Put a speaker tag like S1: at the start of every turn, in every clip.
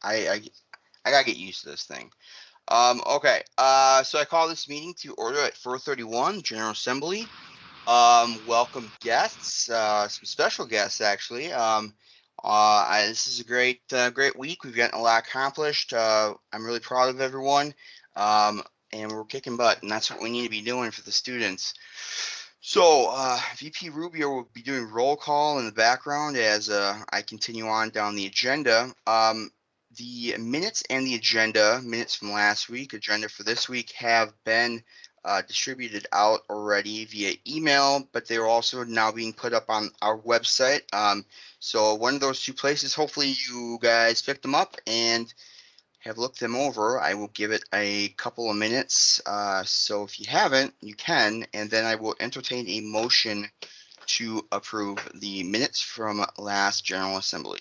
S1: I gotta get used to this thing. Okay. So I call this meeting to order at 4:31, General Assembly. Welcome guests, some special guests actually. This is a great week. We've gotten a lot accomplished. I'm really proud of everyone. And we're kicking butt, and that's what we need to be doing for the students. So VP Rubio will be doing roll call in the background as I continue on down the agenda. The minutes and the agenda, minutes from last week, agenda for this week, have been distributed out already via email, but they're also now being put up on our website. So one of those two places, hopefully you guys picked them up and have looked them over. I will give it a couple of minutes. So if you haven't, you can, and then I will entertain a motion to approve the minutes from last General Assembly.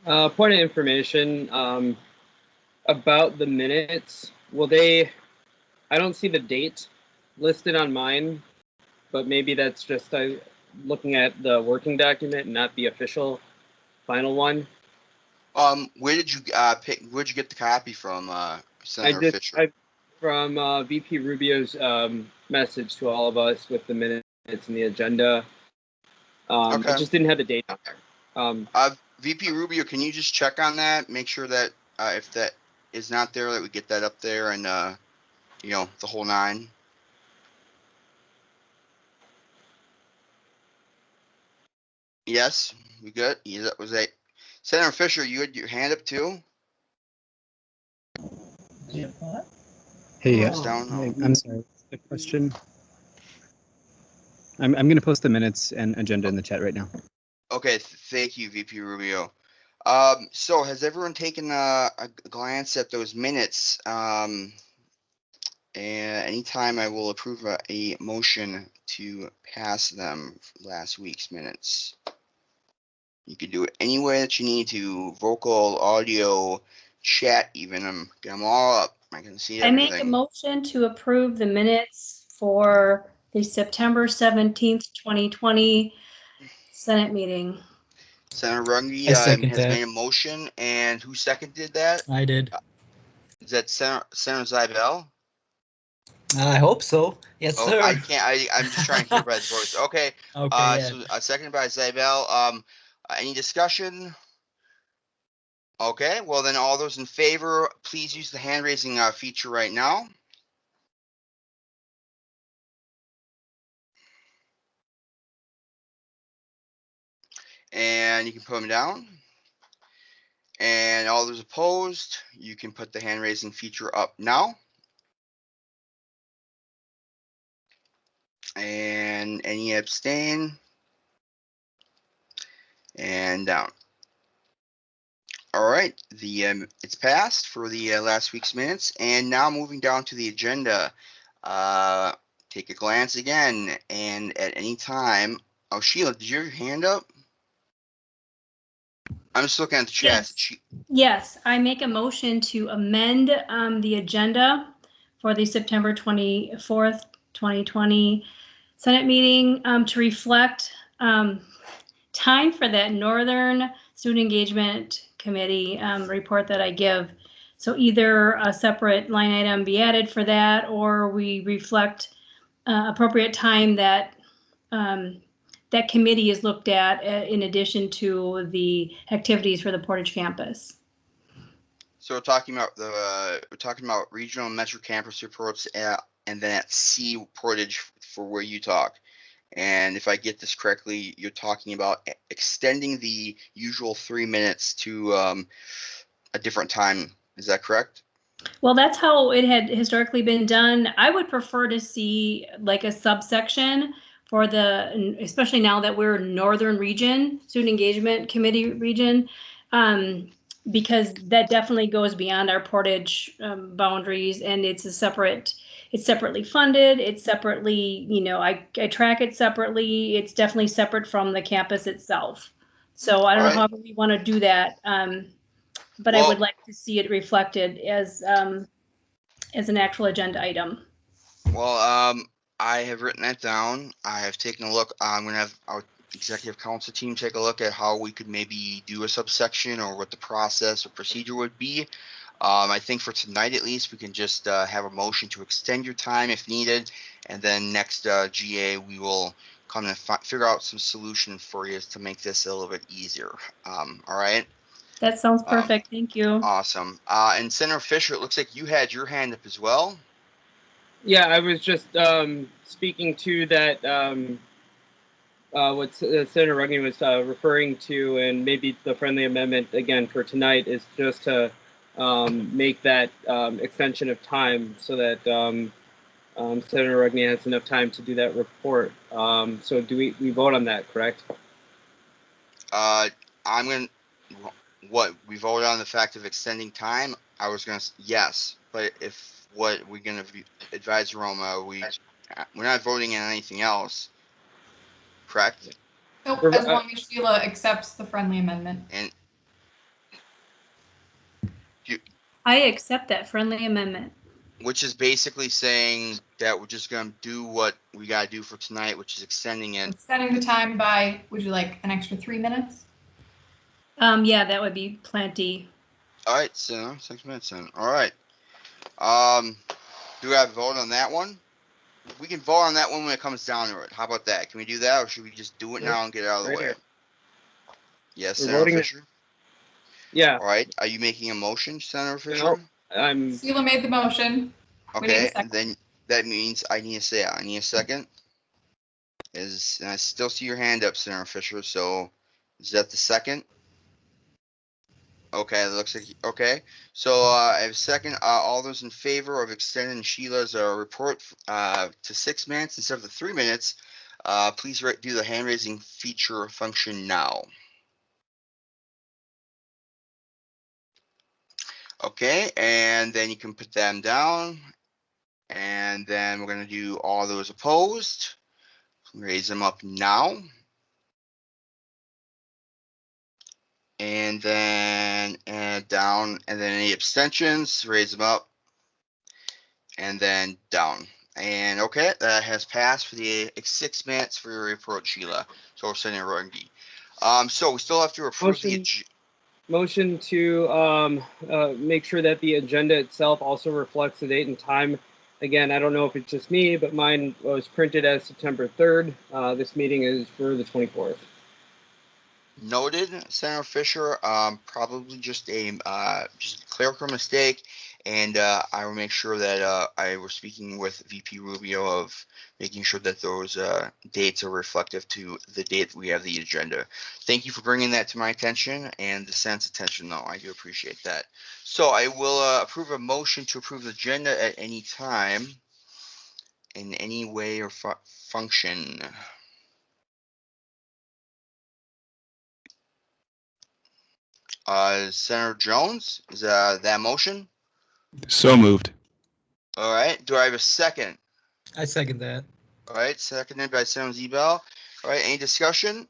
S2: Point of information about the minutes. I don't see the date listed on mine, but maybe that's just looking at the working document, not the official final one.
S1: Where did you where'd you get the copy from, Senator Fisher?
S2: From VP Rubio's message to all of us with the minutes and the agenda.
S1: Okay.
S2: It just didn't have the date on there.
S1: VP Rubio, can you just check on that? Make sure that if that is not there, that we get that up there and you know, the whole nine. Yes, we good. Yeah, that was Senator Fisher, you had your hand up too?
S3: Yeah, what?
S4: Hey,
S1: Down.
S4: I'm sorry. The question. I'm going to post the minutes and agenda in the chat right now. Okay,
S1: thank you, VP Rubio. So has everyone taken a glance at those minutes? And anytime I will approve a motion to pass them last week's minutes. You can do it any way that you need to, vocal, audio, chat even. I'm all up. I can see everything.
S5: I make a motion to approve the minutes for the September 17th, 2020 Senate meeting.
S1: Senator Runge has made a motion, and who seconded that?
S3: I did.
S1: Is that Senator Zibel?
S3: I hope so. Yes, sir.
S1: I can't. I'm just trying to hear by his voice. Okay.
S3: Okay. Yeah.
S1: So seconded by Zibel. Any discussion? Okay. Well, then all those in favor, please use the hand raising feature right now. And you can put them down. And all those opposed, you can put the hand raising feature up now. And any abstain? And down. All right, it's passed for the last week's minutes, and now moving down to the agenda. Take a glance again, and at any time. Oh, Sheila, did you have your hand up? I'm just looking at the chat.
S5: Yes, I make a motion to amend the agenda for the September 24th, 2020 Senate meeting to reflect time for that Northern Student Engagement Committee report that I give. So either a separate line item be added for that, or we reflect appropriate time that that committee is looked at in addition to the activities for the Portage campus.
S1: So we're talking about regional and metro campus reports, and then at C Portage for where you talk. And if I get this correctly, you're talking about extending the usual 3 minutes to a different time. Is that correct?
S5: Well, that's how it had historically been done. I would prefer to see like a subsection for especially now that we're Northern Region, Student Engagement Committee region, because that definitely goes beyond our Portage boundaries, and it's separately funded. It's separately, I track it separately. It's definitely separate from the campus itself. So I don't know how we want to do that, but I would like to see it reflected as an actual agenda item.
S1: Well, I have written that down. I have taken a look. I'm going to have our executive council team take a look at how we could maybe do a subsection or what the process or procedure would be. I think for tonight, at least, we can just have a motion to extend your time if needed. And then next GA, we will come and figure out some solution for you to make this a little bit easier. All right.
S5: That sounds perfect. Thank you.
S1: Awesome. And Senator Fisher, it looks like you had your hand up as well.
S2: Yeah, I was just speaking to that, what Senator Ruggie was referring to, and maybe the friendly amendment again for tonight is just to make that extension of time so that Senator Ruggie has enough time to do that report. So do we vote on that, correct?
S1: I'm going to, what, we voted on the fact of extending time? I was going to, yes, but if what we're going to advise Roma, we're not voting on anything else, correct?
S6: Nope, as long as Sheila accepts the friendly amendment.
S1: And
S5: I accept that friendly amendment.
S1: which is basically saying that we're just going to do what we got to do for tonight, which is extending it.
S6: Extending the time by, would you like an extra 3 minutes?
S5: Yeah, that would be plenty.
S1: All right, so 6 minutes then. All right. Do we have a vote on that one? We can vote on that one when it comes down to it. How about that? Can we do that, or should we just do it now and get it out of the way? Yes, Senator Fisher?
S2: Yeah.
S1: All right. Are you making a motion, Senator Fisher?
S2: No,
S6: Sheila made the motion.
S1: Okay, then that means I need to say I need a second. And I still see your hand up, Senator Fisher, so is that the second? Okay, it looks like, okay. So I have a second. All those in favor of extending Sheila's report to 6 minutes instead of the 3 minutes, please do the hand raising feature function now. Okay, and then you can put them down. And then we're going to do all those opposed. Raise them up now. And then down, and then any abstentions, raise them up, and then down. And okay, that has passed for the 6 minutes for your report, Sheila. So we're sending Rogi. So we still have to approve
S2: motion to make sure that the agenda itself also reflects the date and time. Again, I don't know if it's just me, but mine was printed as September 3rd. This meeting is for the 24th.
S1: Noted, Senator Fisher. Probably just a clerical mistake, and I will make sure that I was speaking with VP Rubio of making sure that those dates are reflective to the date we have the agenda. Thank you for bringing that to my attention and the Senate's attention, though. I do appreciate that. So I will approve a motion to approve the agenda at any time, in any way or function. Senator Jones, is that motion?
S4: So moved.
S1: All right. Do I have a second?
S3: I second that.
S1: All right. Seconded by Senator Zebel. All right. Any discussion?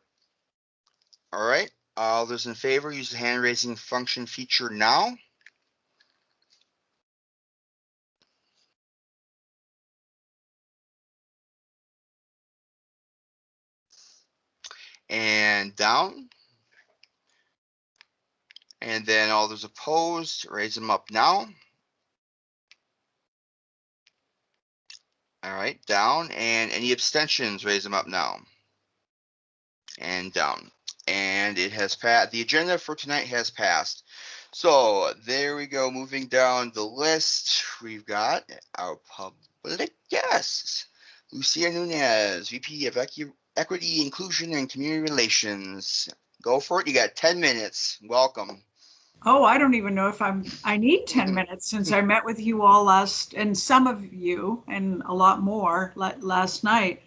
S1: All right. All those in favor, use the hand raising function feature now. And down. And then all those opposed, raise them up now. All right, down. And any abstentions, raise them up now. And down. And it has passed. The agenda for tonight has passed. So there we go. Moving down the list, we've got our public guests. Lucia Nunez, VP of Equity, Inclusion, and Community Relations. Go for it. You got 10 minutes. Welcome.
S7: Oh, I don't even know if I need 10 minutes since I met with you all and some of you and a lot more last night.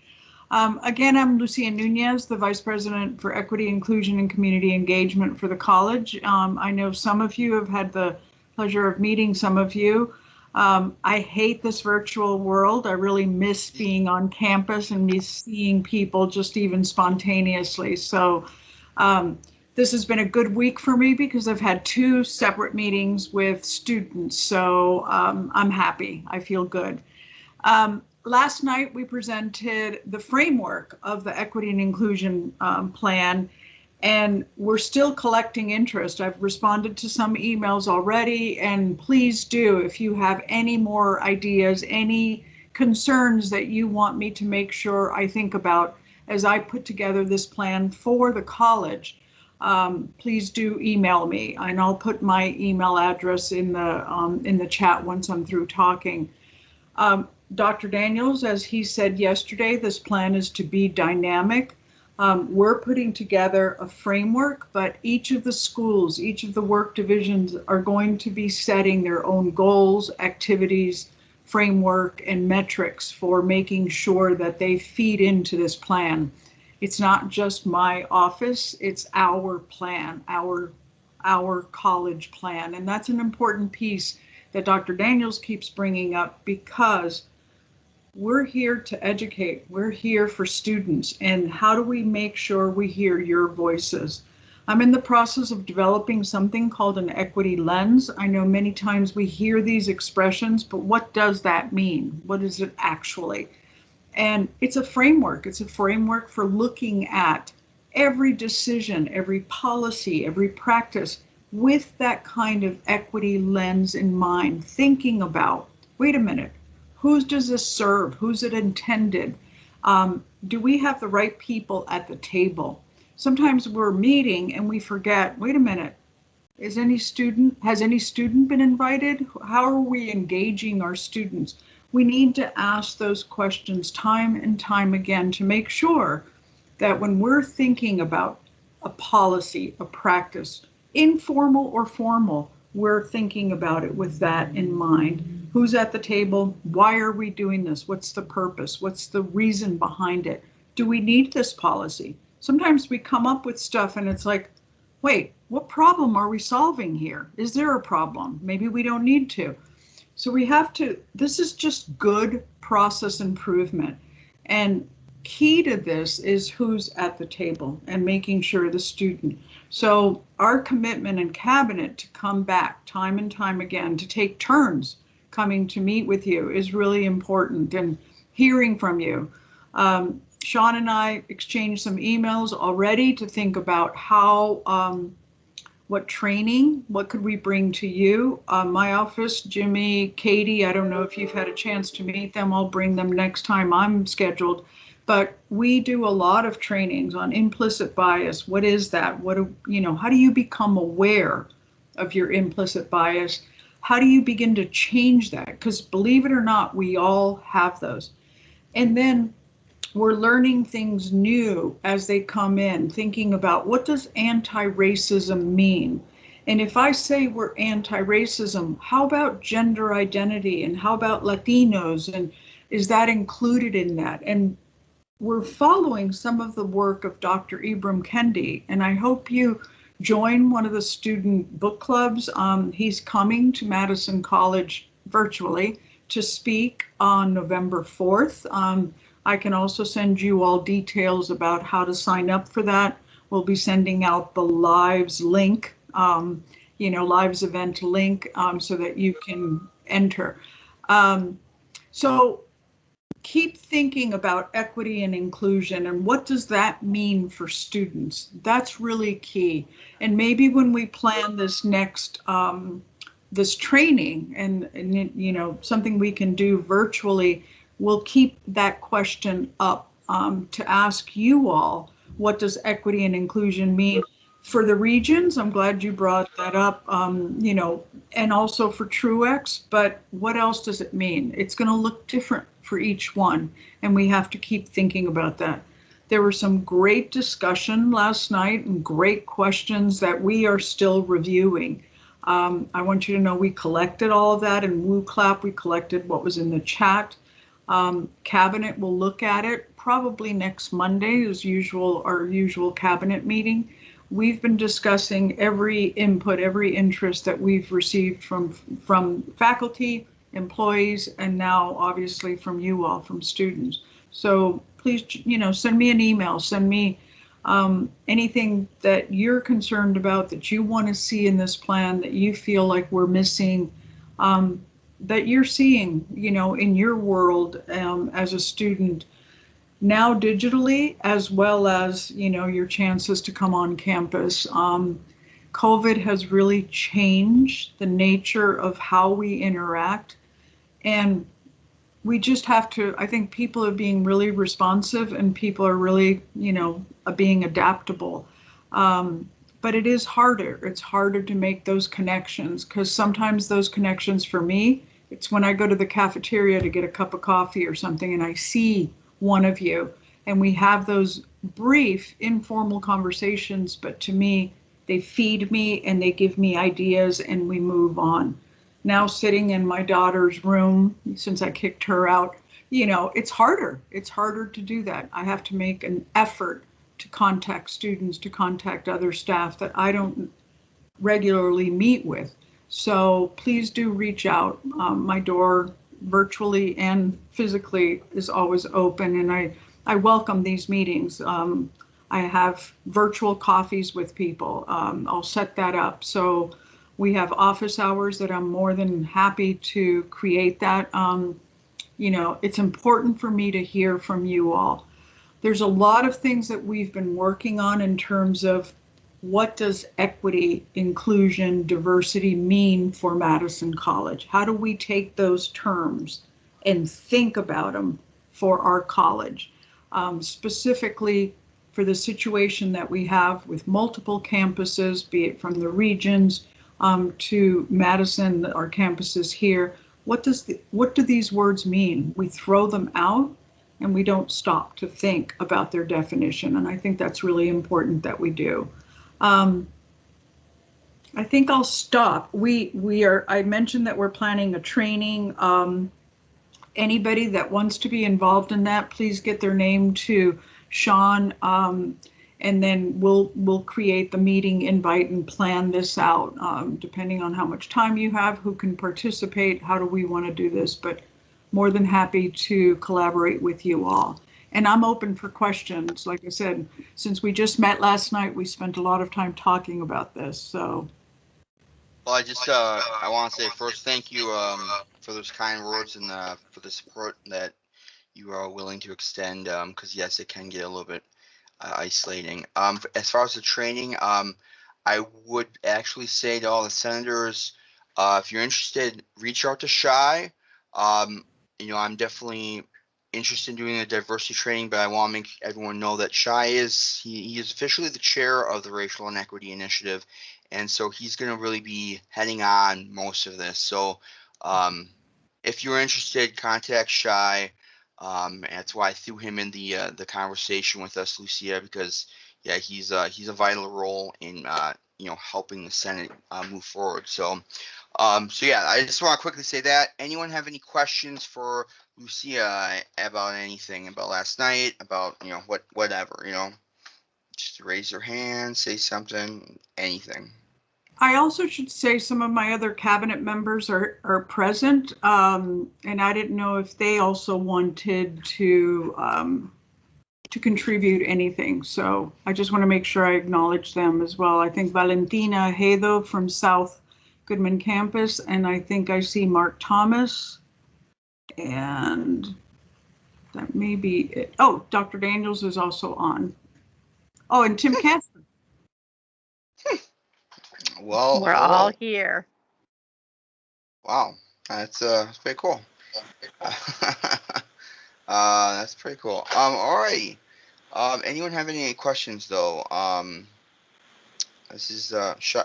S7: Again, I'm Lucia Nunez, the Vice President for Equity, Inclusion, and Community Engagement for the college. I know some of you have had the pleasure of meeting some of you. I hate this virtual world. I really miss being on campus and miss seeing people just even spontaneously. So this has been a good week for me because I've had 2 separate meetings with students. So I'm happy. I feel good. last night we presented the framework of the equity and inclusion plan, and we're still collecting interest. I've responded to some emails already, and please do, if you have any more ideas, any concerns that you want me to make sure I think about as I put together this plan for the college, please do email me, and I'll put my email address in the chat once I'm through talking. Dr. Daniels, as he said yesterday, this plan is to be dynamic. We're putting together a framework, but each of the schools, each of the work divisions are going to be setting their own goals, activities, framework, and metrics for making sure that they feed into this plan. It's not just my office, it's our plan, our college plan. And that's an important piece that Dr. Daniels keeps bringing up, because we're here to educate. We're here for students. And how do we make sure we hear your voices? I'm in the process of developing something called an equity lens. I know many times we hear these expressions, but what does that mean? What is it actually? And it's a framework. It's a framework for looking at every decision, every policy, every practice with that kind of equity lens in mind, thinking about, wait a minute, who does this serve? Who's it intended? Do we have the right people at the table? Sometimes we're meeting and we forget, wait a minute, has any student been invited? How are we engaging our students? We need to ask those questions time and time again to make sure that when we're thinking about a policy, a practice, informal or formal, we're thinking about it with that in mind. Who's at the table? Why are we doing this? What's the purpose? What's the reason behind it? Do we need this policy? Sometimes we come up with stuff and it's like, wait, what problem are we solving here? Is there a problem? Maybe we don't need to. So we have to, this is just good process improvement. And key to this is who's at the table and making sure the student. So our commitment in cabinet to come back time and time again, to take turns coming to meet with you is really important, and hearing from you. Sean and I exchanged some emails already to think about how, what training, what could we bring to you? My office, Jimmy, Katie, I don't know if you've had a chance to meet them. I'll bring them next time I'm scheduled. But we do a lot of trainings on implicit bias. What is that? How do you become aware of your implicit bias? How do you begin to change that? Because believe it or not, we all have those. And then we're learning things new as they come in, thinking about, what does anti-racism mean? And if I say we're anti-racism, how about gender identity? And how about Latinos? And is that included in that? And we're following some of the work of Dr. Ibram Kendi, and I hope you join one of the student book clubs. He's coming to Madison College virtually to speak on November 4th. I can also send you all details about how to sign up for that. We'll be sending out the Lives link, Lives event link, so that you can enter. So keep thinking about equity and inclusion, and what does that mean for students? That's really key. And maybe when we plan this next, this training and something we can do virtually, we'll keep that question up to ask you all, what does equity and inclusion mean for the regions? I'm glad you brought that up, and also for TrueX, but what else does it mean? It's going to look different for each one, and we have to keep thinking about that. There was some great discussion last night and great questions that we are still reviewing. I want you to know we collected all of that in WooClap. We collected what was in the chat. Cabinet will look at it probably next Monday, as usual, our usual cabinet meeting. We've been discussing every input, every interest that we've received from faculty, employees, and now obviously from you all, from students. So please, send me an email, send me anything that you're concerned about, that you want to see in this plan, that you feel like we're missing. that you're seeing, in your world as a student now digitally, as well as, your chances to come on campus. COVID has really changed the nature of how we interact. And we just have to, I think people are being really responsive and people are really, being adaptable. But it is harder. It's harder to make those connections because sometimes those connections for me, it's when I go to the cafeteria to get a cup of coffee or something and I see one of you and we have those brief informal conversations, but to me, they feed me and they give me ideas and we move on. Now sitting in my daughter's room since I kicked her out, it's harder. It's harder to do that. I have to make an effort to contact students, to contact other staff that I don't regularly meet with. So please do reach out. My door virtually and physically is always open and I welcome these meetings. I have virtual coffees with people. I'll set that up. So we have office hours that I'm more than happy to create that. It's important for me to hear from you all. There's a lot of things that we've been working on in terms of what does equity, inclusion, diversity mean for Madison College? How do we take those terms and think about them for our college? Specifically for the situation that we have with multiple campuses, be it from the regions to Madison, our campuses here. What do these words mean? We throw them out and we don't stop to think about their definition. And I think that's really important that we do. I think I'll stop. I mentioned that we're planning a training. Anybody that wants to be involved in that, please get their name to Sean. And then we'll create the meeting invite and plan this out, depending on how much time you have, who can participate, how do we want to do this, but more than happy to collaborate with you all. And I'm open for questions. Like I said, since we just met last night, we spent a lot of time talking about this, so.
S1: Well, I want to say first, thank you for those kind words and for the support that you are willing to extend, because yes, it can get a little bit isolating. As far as the training, I would actually say to all the senators, if you're interested, reach out to Shy. I'm definitely interested in doing a diversity training, but I want to make everyone know that Shy he is officially the chair of the Racial Inequity Initiative, and so he's going to really be heading on most of this. So if you're interested, contact Shy. That's why I threw him in the conversation with us, Lucia, because yeah, he's a vital role in helping the Senate move forward. So yeah, I just want to quickly say that. Anyone have any questions for Lucia about anything, about last night, about whatever, just raise your hand, say something, anything.
S7: I also should say some of my other cabinet members are present, and I didn't know if they also wanted to contribute anything. So I just want to make sure I acknowledge them as well. I think Valentina Hedo from South Goodman Campus, and I think I see Mark Thomas, and that may be it. Oh, Dr. Daniels is also on. Oh, and Tim Casper.
S1: Well,
S8: we're all here.
S1: Wow, that's pretty cool. That's pretty cool. Alrighty. Anyone have any questions though? This is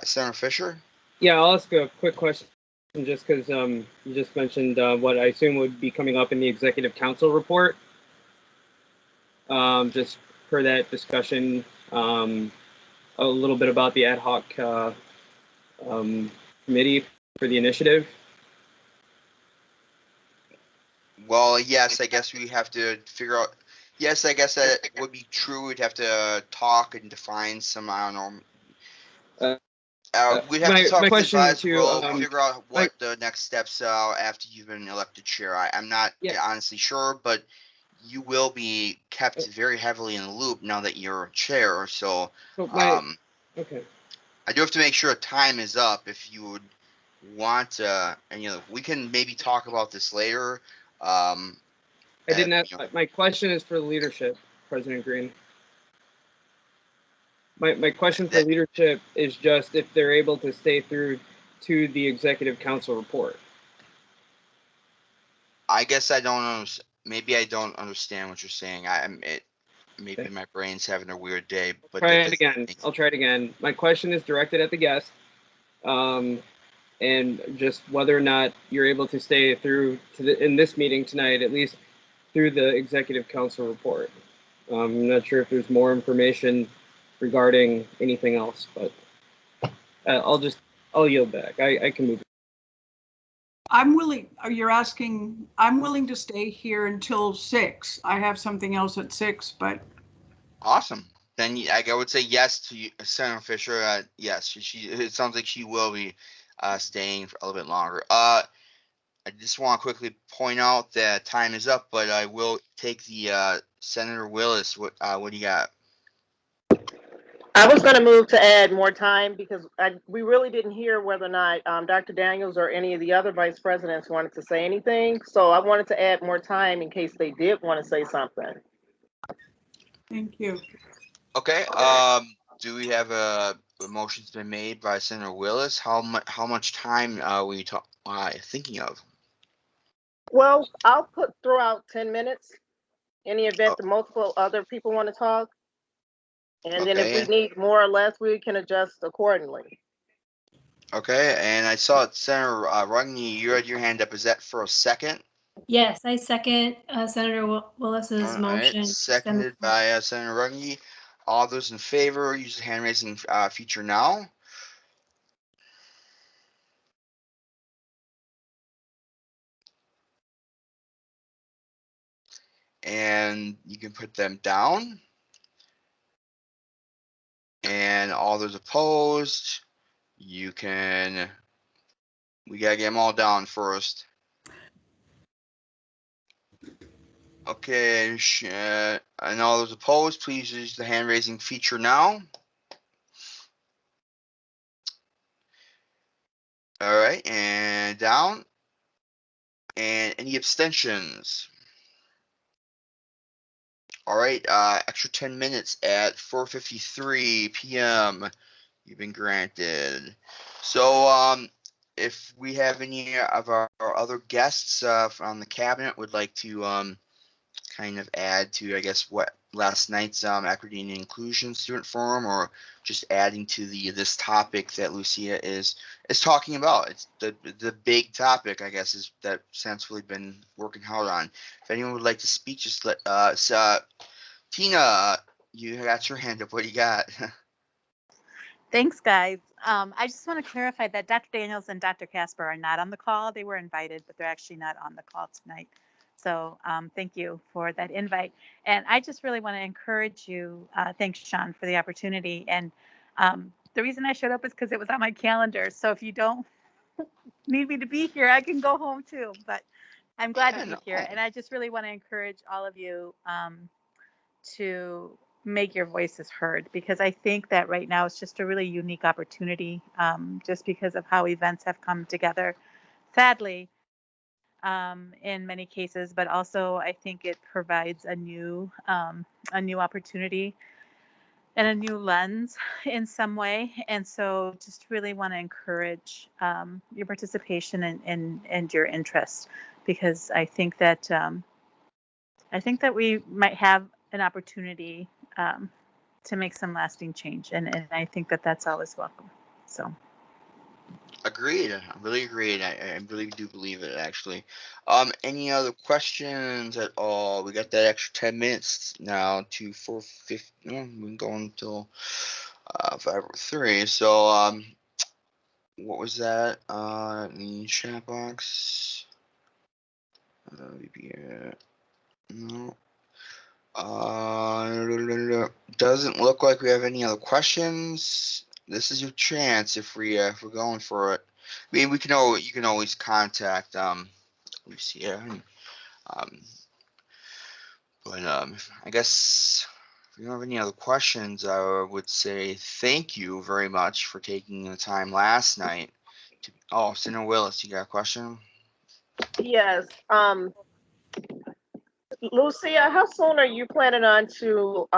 S1: Senator Fisher.
S2: Yeah, I'll ask a quick question just because you just mentioned what I assume would be coming up in the Executive Council report. Just for that discussion, a little bit about the ad hoc committee for the initiative.
S1: Well, yes, I guess we have to figure out. Yes, I guess that would be true. We'd have to talk and define some. I don't know. We'd have to talk to the advisory role, figure out what the next steps are after you've been elected chair. I'm not honestly sure, but you will be kept very heavily in the loop now that you're chair. So,
S2: okay.
S1: I do have to make sure time is up if you would want, and we can maybe talk about this later.
S2: I didn't
S1: at,
S2: have, my question is for leadership, President Green. My question for leadership is just if they're able to stay through to the executive council report.
S1: I guess I don't maybe I don't understand what you're saying. Maybe
S2: Okay.
S1: my brain's having a weird day, but
S2: Try it again. I'll try it again. My question is directed at the guest, and just whether or not you're able to stay through to in this meeting tonight, at least through the executive council report. I'm not sure if there's more information regarding anything else, but I'll yield back. I can move.
S7: I'm willing, you're asking, I'm willing to stay here until 6. I have something else at 6, but.
S1: Awesome. Then I would say yes to you, Senator Fisher. Yes, it sounds like she will be staying for a little bit longer. I just want to quickly point out that time is up, but I will take the Senator Willis. What do you got?
S8: I was going to move to add more time because we really didn't hear whether or not Dr. Daniels or any of the other vice presidents wanted to say anything. So I wanted to add more time in case they did want to say something.
S7: Thank you.
S1: Okay. Do we have a motion's been made by Senator Willis? How much time were you thinking of?
S8: Well, I'll throw out 10 minutes in the event that multiple other people want to talk. And then if we need more or less, we can adjust accordingly.
S1: Okay, and I saw Senator Rugni, you had your hand up. Is that for a second?
S5: Yes, I second Senator Willis's motion.
S1: Seconded by Senator Rugni. All those in favor, use the hand raising feature now. And you can put them down. And all those opposed, we gotta get them all down first. Okay, and all those opposed, please use the hand raising feature now. All right, and down. And any abstentions? All right, extra 10 minutes at 4:53 p.m. You've been granted. So, if we have any of our other guests from the cabinet would like to kind of add to, I guess, what last night's equity and inclusion student forum, or just adding to this topic that Lucia is talking about. It's the big topic, I guess, is that Sense been working hard on. If anyone would like to speak, just let Tina, you got your hand up. What do you got?
S9: Thanks, guys. I just want to clarify that Dr. Daniels and Dr. Casper are not on the call. They were invited, but they're actually not on the call tonight. So thank you for that invite. And I just really want to encourage you. Thanks, Sean, for the opportunity. And the reason I showed up is because it was on my calendar. So if you don't need me to be here, I can go home too. But I'm glad to be here. And I just really want to encourage all of you to make your voices heard, because I think that right now it's just a really unique opportunity, just because of how events have come together, sadly, in many cases, but also I think it provides a new opportunity and a new lens in some way. And so just really want to encourage your participation and your interest, because I think that we might have an opportunity to make some lasting change, and I think that that's always welcome. So
S1: Agreed. I really agreed. I really do believe it, actually. Any other questions at all? We got that extra 10 minutes now to 4:50. We've been going until 5:03. So what was that in the chat box? No. Doesn't look like we have any other questions. This is your chance if we're going for it. I mean, you can always contact Lucia. But I guess if you don't have any other questions, I would say thank you very much for taking the time last night Oh, Senator Willis, you got a question?
S8: Yes. Lucia, how soon are you planning on to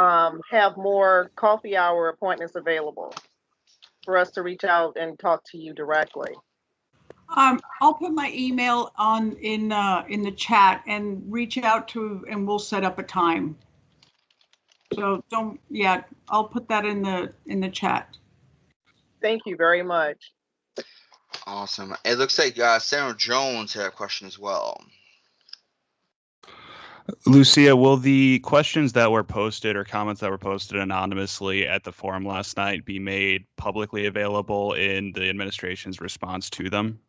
S8: have more coffee hour appointments available for us to reach out and talk to you directly?
S7: I'll put my email on in the chat and reach out to, and we'll set up a time. So don't, yeah, I'll put that in the chat.
S8: Thank you very much.
S1: Awesome. It looks like Senator Jones had a question as well.
S10: Lucia, will the questions that were posted or comments that were posted anonymously at the forum last night be made publicly available in the administration's response to them?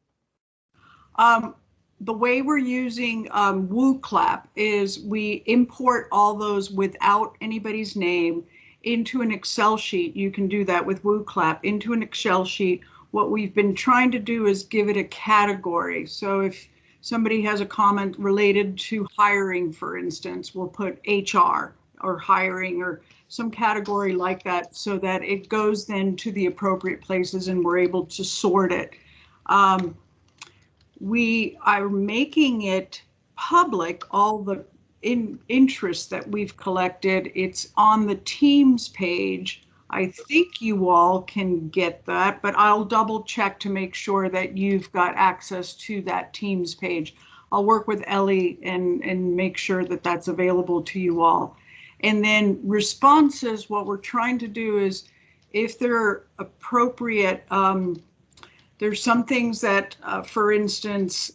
S7: The way we're using WooClap is we import all those without anybody's name into an Excel sheet. You can do that with WooClap into an Excel sheet. What we've been trying to do is give it a category. So if somebody has a comment related to hiring, for instance, we'll put HR or hiring or some category like that so that it goes then to the appropriate places and we're able to sort it. We are making it public, all the interest that we've collected. It's on the Teams page. I think you all can get that, but I'll double check to make sure that you've got access to that Teams page. I'll work with Ellie and make sure that that's available to you all. And then responses, what we're trying to do is, if they're appropriate, there's some things that, for instance,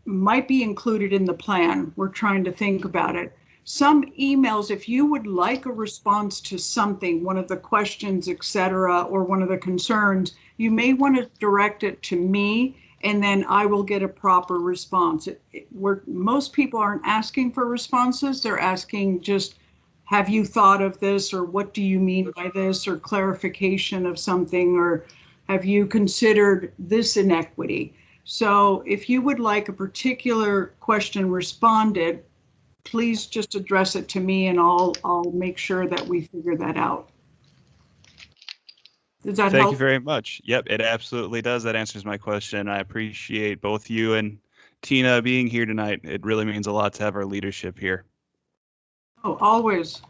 S7: might be included in the plan. We're trying to think about it. Some emails, if you would like a response to something, one of the questions, etc., or one of the concerns, you may want to direct it to me, and then I will get a proper response. Most people aren't asking for responses. They're asking just, have you thought of this, or what do you mean by this, or clarification of something, or have you considered this inequity? So if you would like a particular question responded, please just address it to me and I'll make sure that we figure that out. Does that help?
S10: Thank you very much. Yep, it absolutely does. That answers my question. I appreciate both you and Tina being here tonight. It really means a lot to have our leadership here.
S7: Oh, always.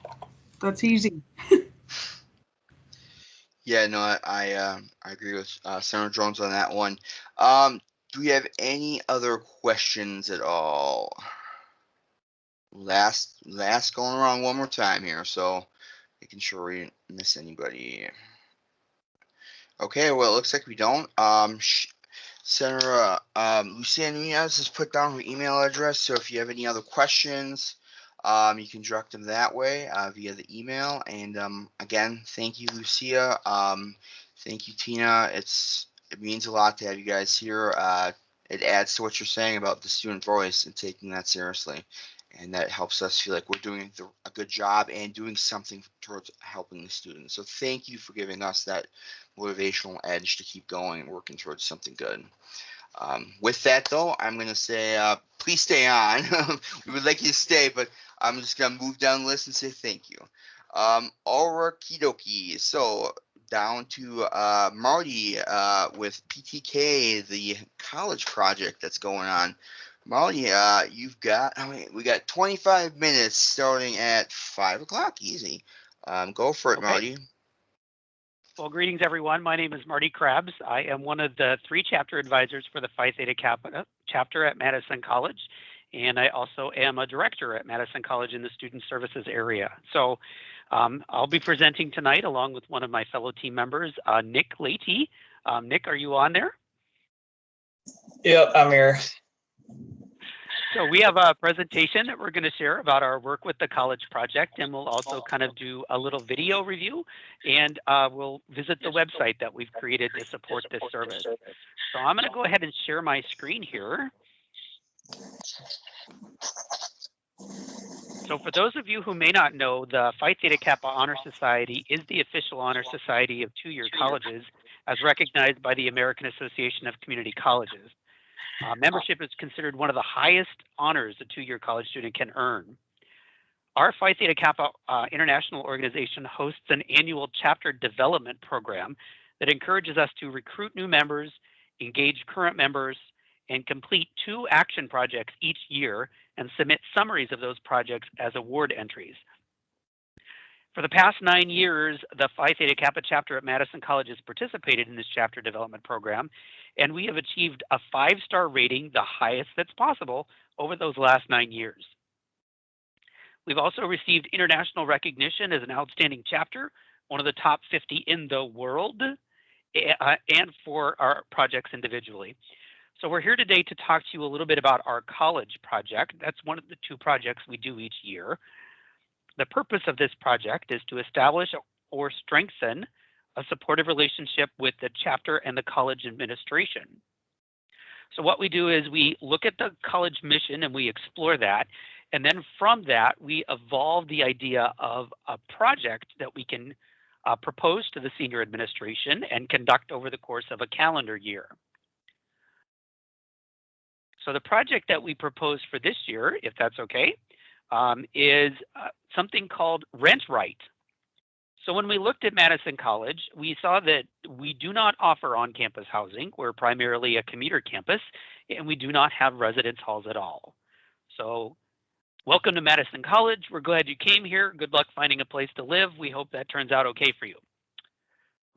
S7: That's easy.
S1: Yeah, no, I agree with Senator Jones on that one. Do we have any other questions at all? Last going around one more time here, so making sure we didn't miss anybody. Okay, well, it looks like we don't. Senator Lucia Nunez has put down her email address, so if you have any other questions, you can direct them that way via the email. And again, thank you, Lucia. Thank you, Tina. It means a lot to have you guys here. It adds to what you're saying about the student voice and taking that seriously. And that helps us feel like we're doing a good job and doing something towards helping the students. So thank you for giving us that motivational edge to keep going and working towards something good. With that, though, I'm going to say, please stay on. We would like you to stay, but I'm just going to move down the list and say thank you. Okie dokie. So down to Marty with PTK, the college project that's going on. Marty, you've got, we got 25 minutes starting at 5 o'clock. Easy. Go for it, okay. Marty.
S11: Well, greetings, everyone. My name is Marty Krabs. I am one of the 3 chapter advisors for the Phi Theta Kappa chapter at Madison College, and I also am a director at Madison College in the student services area. So I'll be presenting tonight along with one of my fellow team members, Nick Leahy. Nick, are you on there?
S12: Yep, I'm here.
S11: So we have a presentation that we're going to share about our work with the college project, and we'll also kind of do a little video review, and we'll visit the website that we've created to support this service. So I'm going to go ahead and share my screen here. So for those of you who may not know, the Phi Theta Kappa Honor Society is the official honor society of 2-year colleges as recognized by the American Association of Community Colleges. Membership is considered one of the highest honors a 2-year college student can earn. Our Phi Theta Kappa International Organization hosts an annual chapter development program that encourages us to recruit new members engage current members, and complete 2 action projects each year and submit summaries of those projects as award entries. For the past 9 years, the Phi Theta Kappa chapter at Madison College has participated in this chapter development program, and we have achieved a 5-star rating, the highest that's possible, over those last 9 years. We've also received international recognition as an outstanding chapter, one of the top 50 in the world, and for our projects individually. So we're here today to talk to you a little bit about our college project. That's one of the 2 projects we do each year. The purpose of this project is to establish or strengthen a supportive relationship with the chapter and the college administration. So what we do is we look at the college mission and we explore that. And then from that, we evolve the idea of a project that we can propose to the senior administration and conduct over the course of a calendar year. So the project that we propose for this year, if that's okay, is something called Rent Right. So when we looked at Madison College, we saw that we do not offer on-campus housing. We're primarily a commuter campus, and we do not have residence halls at all. So welcome to Madison College. We're glad you came here. Good luck finding a place to live. We hope that turns out okay for you.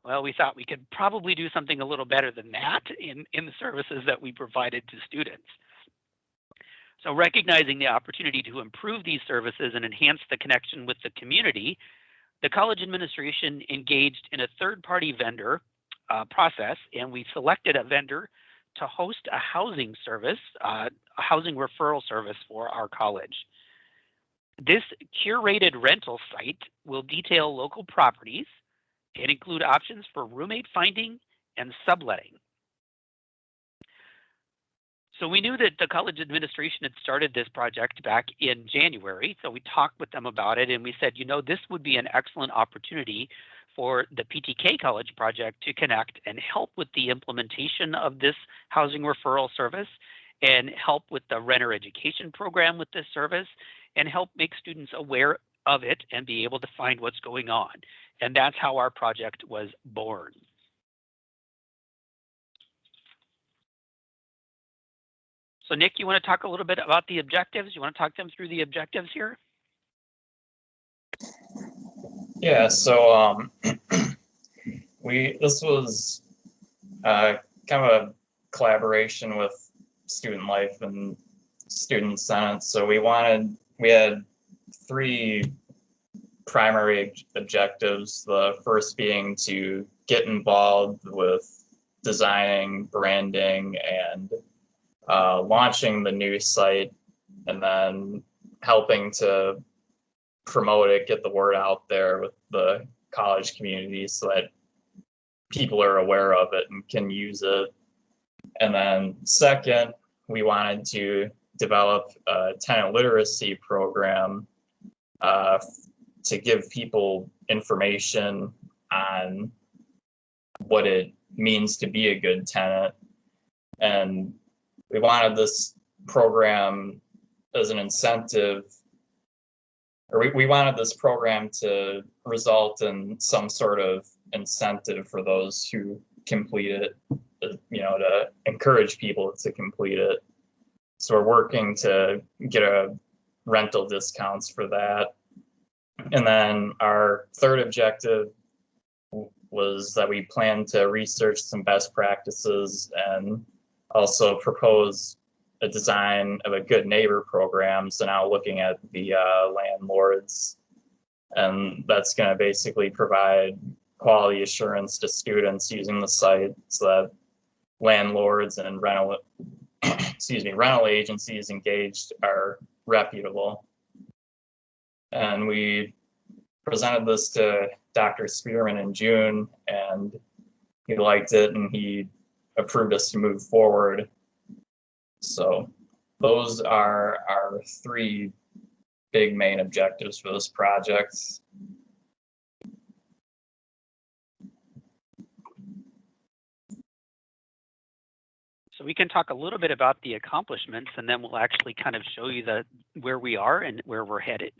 S11: Well, we thought we could probably do something a little better than that in the services that we provided to students. So recognizing the opportunity to improve these services and enhance the connection with the community, the college administration engaged in a third-party vendor process, and we selected a vendor to host a housing service, a housing referral service for our college. This curated rental site will detail local properties and include options for roommate finding and subletting. So we knew that the college administration had started this project back in January. So we talked with them about it and we said, you know, this would be an excellent opportunity for the PTK College project to connect and help with the implementation of this housing referral service and help with the renter education program with this service and help make students aware of it and be able to find what's going on. And that's how our project was born. So Nick, you want to talk a little bit about the objectives? You want to talk them through the objectives here?
S12: Yeah, so this was kind of a collaboration with Student Life and Student Senate. So we had 3 primary objectives. The first being to get involved with designing, branding, and launching the new site, and then helping to promote it, get the word out there with the college community so that people are aware of it and can use it. And then second, we wanted to develop a tenant literacy program to give people information on what it means to be a good tenant. And we wanted this program as an incentive, or we wanted this program to result in some sort of incentive for those who complete it, you know, to encourage people to complete it. So we're working to get a rental discounts for that. And then our third objective was that we plan to research some best practices and also propose a design of a good neighbor program. So now looking at the landlords, and that's going to basically provide quality assurance to students using the site so that landlords and rental agencies engaged are reputable. And we presented this to Dr. Spearman in June, and he liked it and he approved us to move forward. So those are our 3 big main objectives for this project.
S11: So we can talk a little bit about the accomplishments, and then we'll actually kind of show you where we are and where we're headed.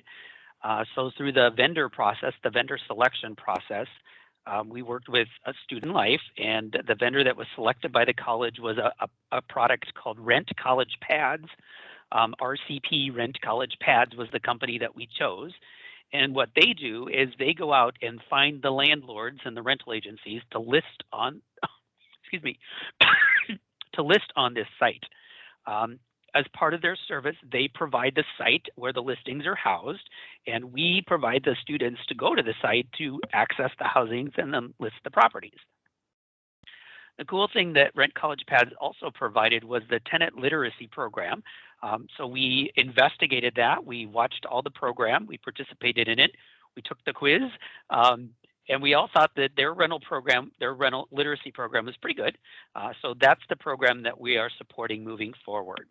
S11: So through the vendor process, the vendor selection process, We worked with a Student Life, and the vendor that was selected by the college was a product called Rent College Pads. RCP Rent College Pads was the company that we chose. And what they do is they go out and find the landlords and the rental agencies to list on, excuse me, to list on this site. As part of their service, they provide the site where the listings are housed, and we provide the students to go to the site to access the housings and then list the properties. The cool thing that Rent College Pads also provided was the tenant literacy program. So we investigated that. We watched all the program. We participated in it. We took the quiz. And we all thought that their rental literacy program was pretty good. So that's the program that we are supporting moving forward.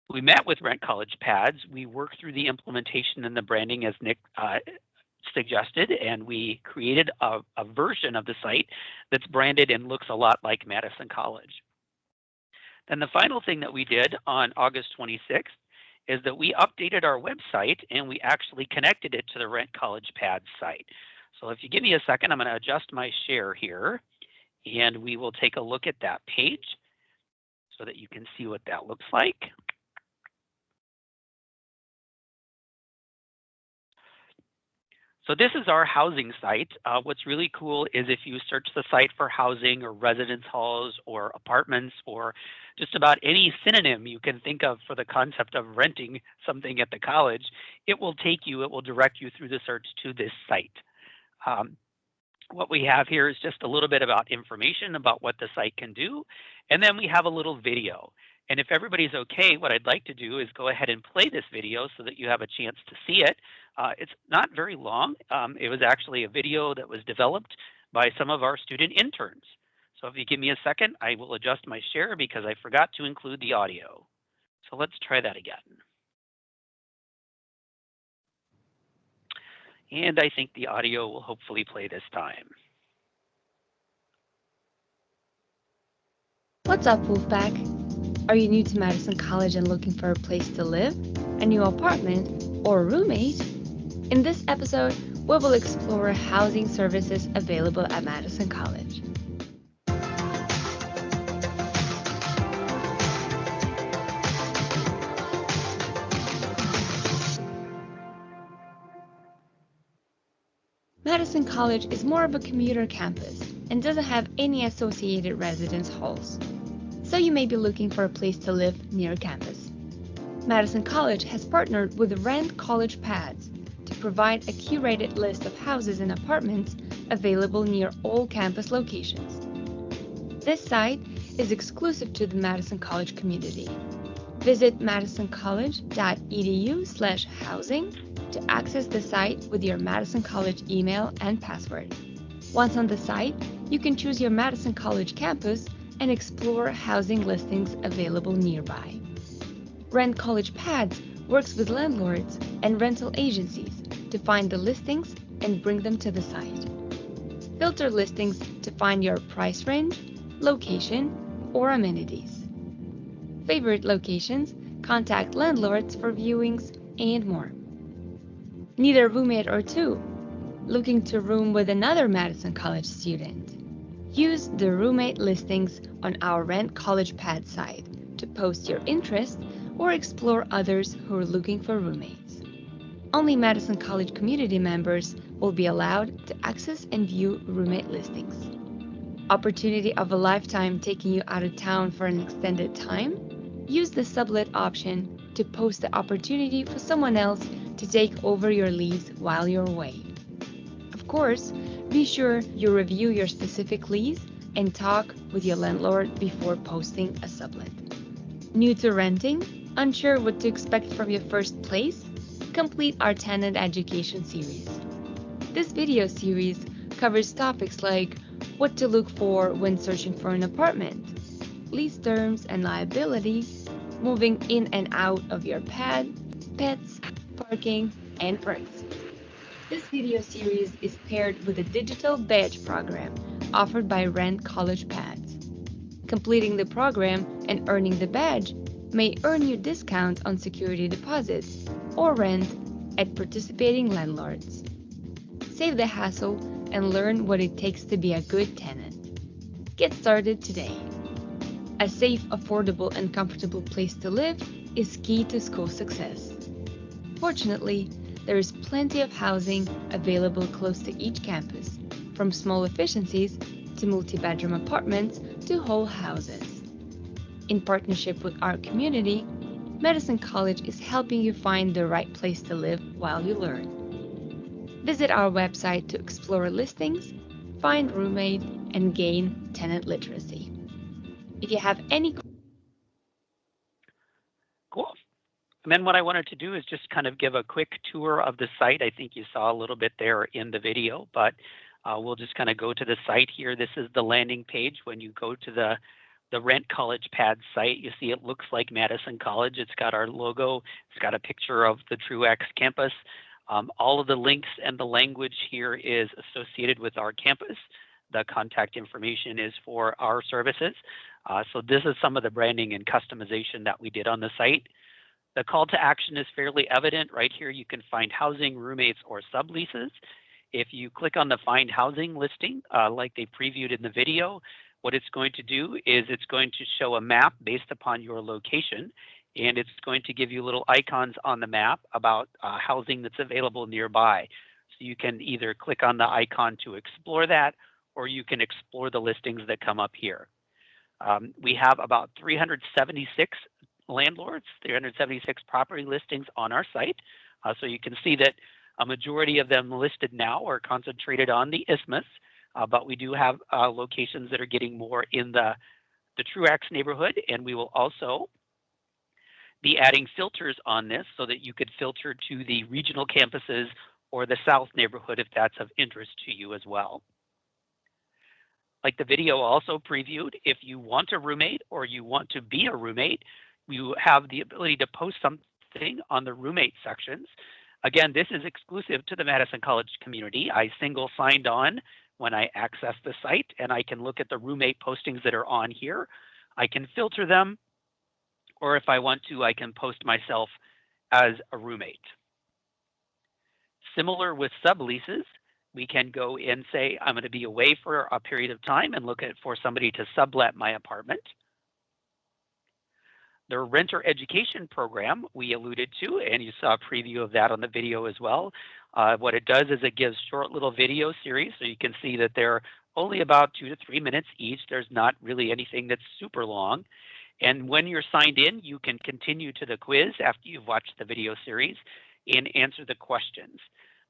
S11: We met with Rent College Pads. We worked through the implementation and the branding as Nick suggested, and we created a version of the site that's branded and looks a lot like Madison College. Then the final thing that we did on August 26th is that we updated our website and we actually connected it to the Rent College Pads site. So if you give me a second, I'm going to adjust my share here, and we will take a look at that page so that you can see what that looks like. So this is our housing site. What's really cool is if you search the site for housing or residence halls or apartments or just about any synonym you can think of for the concept of renting something at the college, it will direct you through the search to this site. What we have here is just a little bit about information about what the site can do, and then we have a little video. And if everybody's okay, what I'd like to do is go ahead and play this video so that you have a chance to see it. It's not very long. It was actually a video that was developed by some of our student interns. So if you give me a second, I will adjust my share because I forgot to include the audio. So let's try that again. And I think the audio will hopefully play this time.
S13: What's up, Wolfpack? Are you new to Madison College and looking for a place to live, a new apartment, or a roommate? In this episode, we will explore housing services available at Madison College. Madison College is more of a commuter campus and doesn't have any associated residence halls. So you may be looking for a place to live near campus. Madison College has partnered with Rent College Pads to provide a curated list of houses and apartments available near all campus locations. This site is exclusive to the Madison College community. Visit madisoncollege.edu/housing to access the site with your Madison College email and password. Once on the site, you can choose your Madison College campus and explore housing listings available nearby. Rent College Pads works with landlords and rental agencies to find the listings and bring them to the site. Filter listings to find your price range, location, or amenities. Favorite locations, contact landlords for viewings, and more. Need a roommate or two? Looking to room with another Madison College student? Use the roommate listings on our Rent College Pad site to post your interest or explore others who are looking for roommates. Only Madison College community members will be allowed to access and view roommate listings. Opportunity of a lifetime taking you out of town for an extended time? Use the sublet option to post the opportunity for someone else to take over your lease while you're away. Of course, be sure you review your specific lease and talk with your landlord before posting a sublet. New to renting? Unsure what to expect from your first place? Complete our tenant education series. This video series covers topics like what to look for when searching for an apartment, lease terms and liability, moving in and out of your pad, pets, parking, and perks. This video series is paired with a digital badge program offered by Rent College Pads. Completing the program and earning the badge may earn you discount on security deposits or rent at participating landlords. Save the hassle and learn what it takes to be a good tenant. Get started today. A safe, affordable, and comfortable place to live is key to school success. Fortunately, there is plenty of housing available close to each campus, from small efficiencies to multi-bedroom apartments to whole houses. In partnership with our community, Madison College is helping you find the right place to live while you learn. Visit our website to explore listings, find roommate, and gain tenant literacy. If you have any
S11: Cool. And then what I wanted to do is just kind of give a quick tour of the site. I think you saw a little bit there in the video, but we'll just kind of go to the site here. This is the landing page. When you go to the Rent College Pad site, you see it looks like Madison College. It's got our logo. It's got a picture of the TrueX campus. All of the links and the language here is associated with our campus. The contact information is for our services. So this is some of the branding and customization that we did on the site. The call to action is fairly evident. Right here, you can find housing, roommates, or subleases. If you click on the Find Housing listing, like they previewed in the video, what it's going to do is it's going to show a map based upon your location, and it's going to give you little icons on the map about housing that's available nearby. So you can either click on the icon to explore that, or you can explore the listings that come up here. We have about 376 landlords, 376 property listings on our site. So you can see that a majority of them listed now are concentrated on the Isthmus, but we do have locations that are getting more in the TrueX neighborhood, and we will also be adding filters on this so that you could filter to the regional campuses or the South neighborhood if that's of interest to you as well. Like the video also previewed, if you want a roommate or you want to be a roommate, you have the ability to post something on the roommate sections. Again, this is exclusive to the Madison College community. I single signed on when I access the site, and I can look at the roommate postings that are on here. I can filter them, or if I want to, I can post myself as a roommate. Similar with subleases, we can go and say, I'm going to be away for a period of time and look at for somebody to sublet my apartment. The renter education program we alluded to, and you saw a preview of that on the video as well. What it does is it gives short little video series, so you can see that they're only about 2 to 3 minutes each. There's not really anything that's super long. And when you're signed in, you can continue to the quiz after you've watched the video series and answer the questions.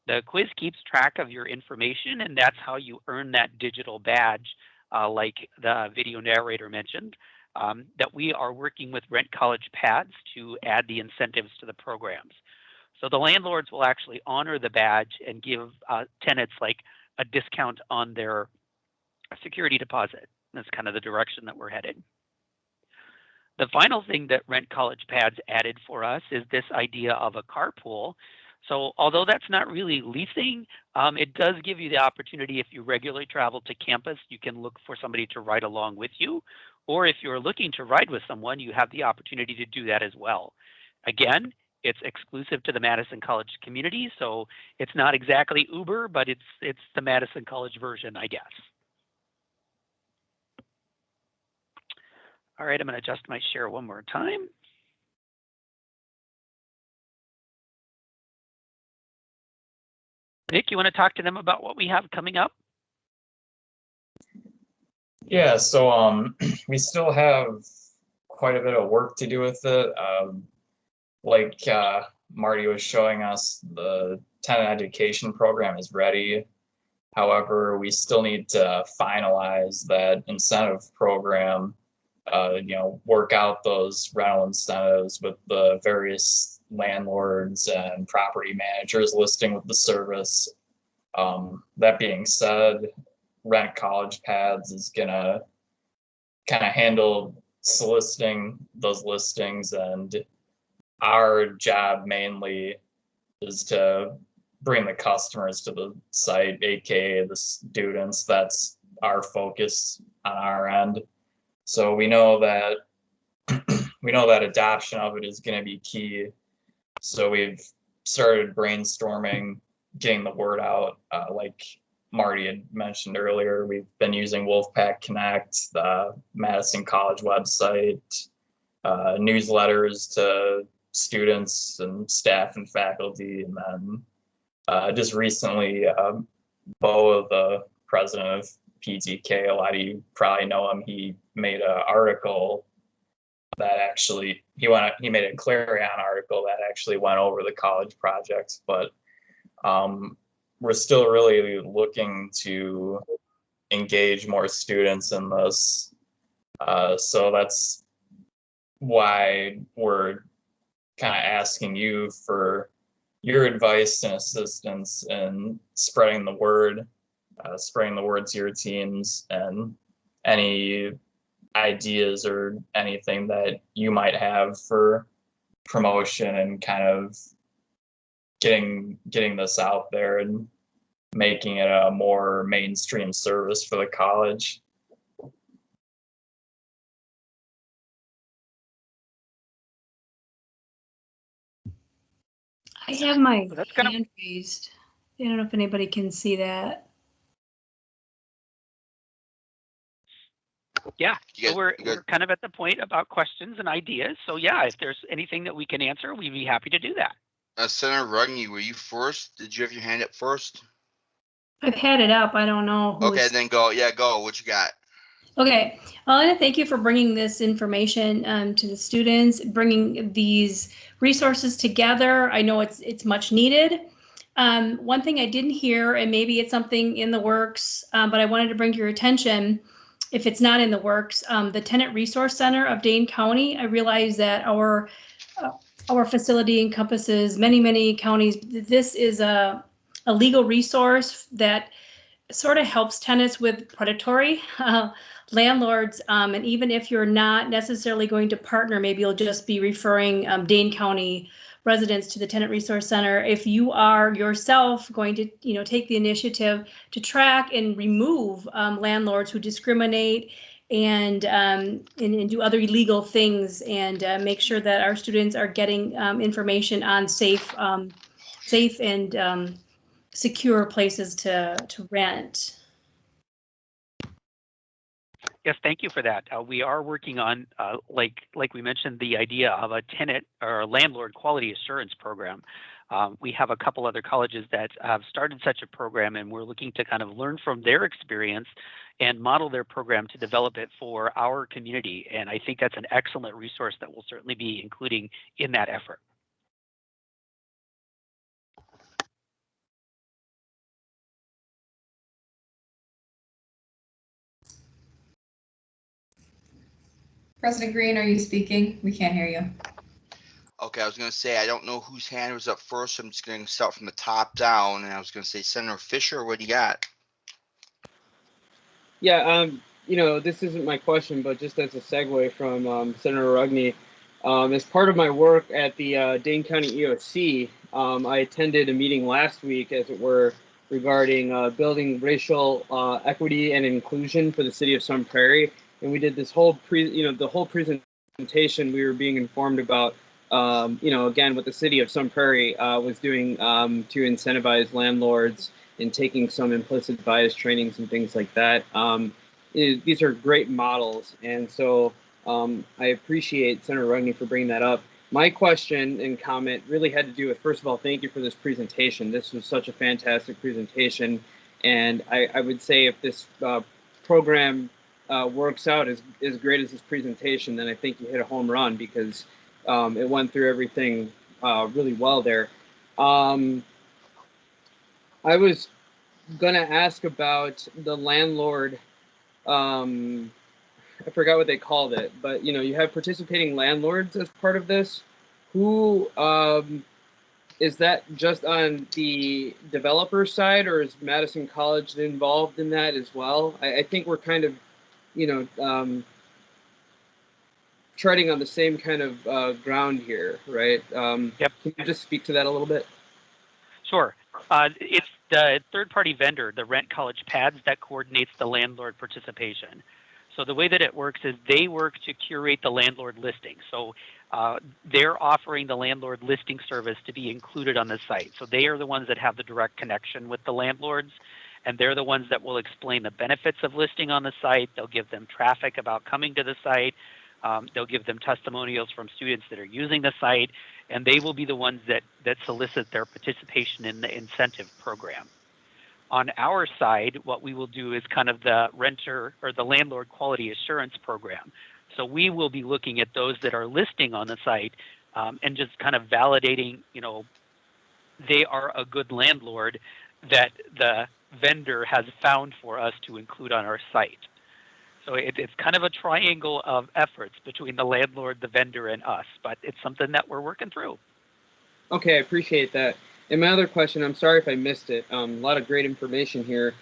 S11: The quiz keeps track of your information, and that's how you earn that digital badge, like the video narrator mentioned, that we are working with Rent College Pads to add the incentives to the programs. So the landlords will actually honor the badge and give tenants like a discount on their security deposit. That's kind of the direction that we're headed. The final thing that Rent College Pads added for us is this idea of a carpool. So although that's not really leasing, it does give you the opportunity, if you regularly travel to campus, you can look for somebody to ride along with you. Or if you're looking to ride with someone, you have the opportunity to do that as well. Again, it's exclusive to the Madison College community, so it's not exactly Uber, but it's the Madison College version, I guess. All right, I'm going to adjust my share one more time. Nick, you want to talk to them about what we have coming up?
S12: Yeah, so we still have quite a bit of work to do with it. Like Marty was showing us, the tenant education program is ready. However, we still need to finalize that incentive program, work out those rental incentives with the various landlords and property managers listing with the service. That being said, Rent College Pads is gonna kind of handle soliciting those listings, and our job mainly is to bring the customers to the site, aka the students. That's our focus on our end. So we know that adoption of it is going to be key. So we've started brainstorming getting the word out. Like Marty had mentioned earlier, we've been using Wolfpack Connect, the Madison College website, newsletters to students and staff and faculty, and then just recently, Bo, the president of PTK, a lot of you probably know him. He made an article that actually he made a Clarion article that actually went over the college projects, but we're still really looking to engage more students in this. So that's why we're kind of asking you for your advice and assistance in spreading the word to your teams, and any ideas or anything that you might have for promotion and kind of getting this out there and making it a more mainstream service for the college.
S5: I have my hand raised. I don't know if anybody can see that.
S11: Yeah, so we're kind of at the point about questions and ideas. So yeah, if there's anything that we can answer, we'd be happy to do that.
S1: Senator Rugny, were you first? Did you have your hand up first?
S5: I've had it up. I don't know who's...
S1: Okay, then go. Yeah, go. What you got?
S5: Okay, well, I want to thank you for bringing this information to the students, bringing these resources together. I know it's much needed. One thing I didn't hear, and maybe it's something in the works, but I wanted to bring to your attention, if it's not in the works, the Tenant Resource Center of Dane County. I realize that our facility encompasses many counties. This is a legal resource that sort of helps tenants with predatory landlords. And even if you're not necessarily going to partner, maybe you'll just be referring Dane County residents to the Tenant Resource Center. If you are yourself going to, take the initiative to track and remove landlords who discriminate and do other illegal things, and make sure that our students are getting information on safe and secure places to rent.
S11: Yes, thank you for that. We are working on, like we mentioned, the idea of a tenant or a landlord quality assurance program. We have a couple other colleges that have started such a program, and we're looking to kind of learn from their experience and model their program to develop it for our community. And I think that's an excellent resource that we'll certainly be including in that effort.
S6: President Green, are you speaking? We can't hear you.
S1: Okay, I was going to say, I don't know whose hand was up first. So I'm just going to start from the top down. And I was going to say, Senator Fisher, what do you got?
S2: Yeah, this isn't my question, but just as a segue from Senator Rugny, as part of my work at the Dane County EOC, I attended a meeting last week, as it were, regarding building racial equity and inclusion for the city of Sun Prairie. And we did this whole the whole presentation. We were being informed about, again, what the city of Sun Prairie was doing to incentivize landlords in taking some implicit bias trainings and things like that. These are great models, and so I appreciate Senator Rugny for bringing that up. My question and comment really had to do with, first of all, thank you for this presentation. This was such a fantastic presentation, and I would say if this program works out as great as this presentation, then I think you hit a home run, because it went through everything really well there. I was gonna ask about the landlord. I forgot what they called it, but you have participating landlords as part of this. Who is that? Just on the developer side, or is Madison College involved in that as well? I think we're kind of, treading on the same kind of ground here, right?
S11: Yep.
S2: Can you just speak to that a little bit?
S11: Sure. It's the third-party vendor, the Rent College Pads, that coordinates the landlord participation. So the way that it works is they work to curate the landlord listing. So they're offering the landlord listing service to be included on the site. So they are the ones that have the direct connection with the landlords, and they're the ones that will explain the benefits of listing on the site. They'll give them traffic about coming to the site. They'll give them testimonials from students that are using the site, and they will be the ones that solicit their participation in the incentive program. On our side, what we will do is kind of the renter or the landlord quality assurance program. So we will be looking at those that are listing on the site and just kind of validating, they are a good landlord that the vendor has found for us to include on our site. So it's kind of a triangle of efforts between the landlord, the vendor, and us, but it's something that we're working through.
S2: Okay, I appreciate that. And my other question, I'm sorry if I missed it. A lot of great information here.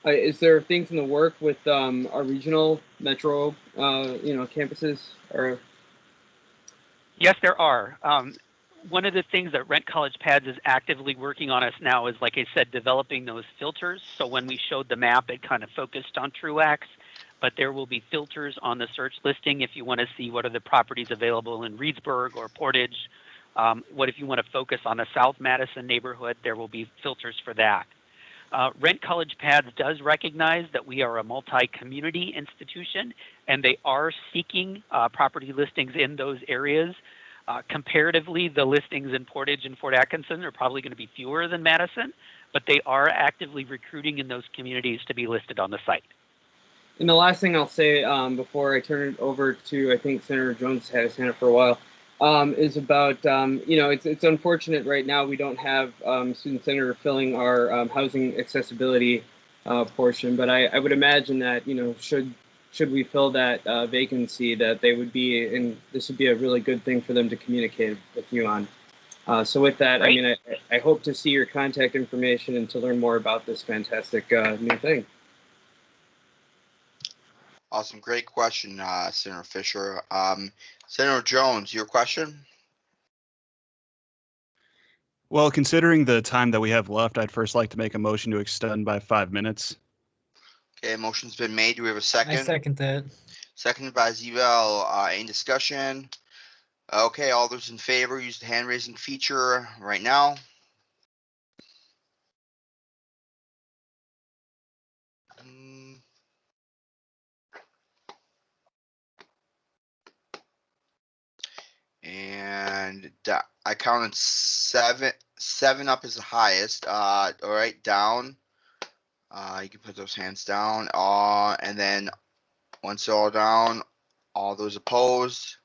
S2: Is there things in the work with our regional metro, campuses? Or
S11: Yes, there are. One of the things that Rent College Pads is actively working on us now is, like I said, developing those filters. So when we showed the map, it kind of focused on Truax, but there will be filters on the search listing if you want to see what are the properties available in Reedsburg or Portage. What if you want to focus on the South Madison neighborhood, there will be filters for that. Rent College Pads does recognize that we are a multi-community institution, and they are seeking property listings in those areas. Comparatively, the listings in Portage and Fort Atkinson are probably going to be fewer than Madison, but they are actively recruiting in those communities to be listed on the site.
S2: And the last thing I'll say before I turn it over to, I think Senator Jones had his hand up for a while, is about, it's unfortunate right now we don't have student senator filling our housing accessibility portion, but I would imagine that, should we fill that vacancy, that they would be, and this would be a really good thing for them to communicate with you on. So with that,
S11: Great.
S2: I hope to see your contact information and to learn more about this fantastic new thing.
S1: Awesome. Great question, Senator Fisher. Senator Jones, your question?
S10: Well, considering the time that we have left, I'd first like to make a motion to extend by 5 minutes.
S1: Okay, motion's been made. Do we have a second?
S3: I second that.
S1: Seconded by Zebel. Any discussion? Okay, all those in favor, use the hand raising feature right now. And I counted seven up is the highest. All right, down. You can put those hands down. And then once all down, all those opposed.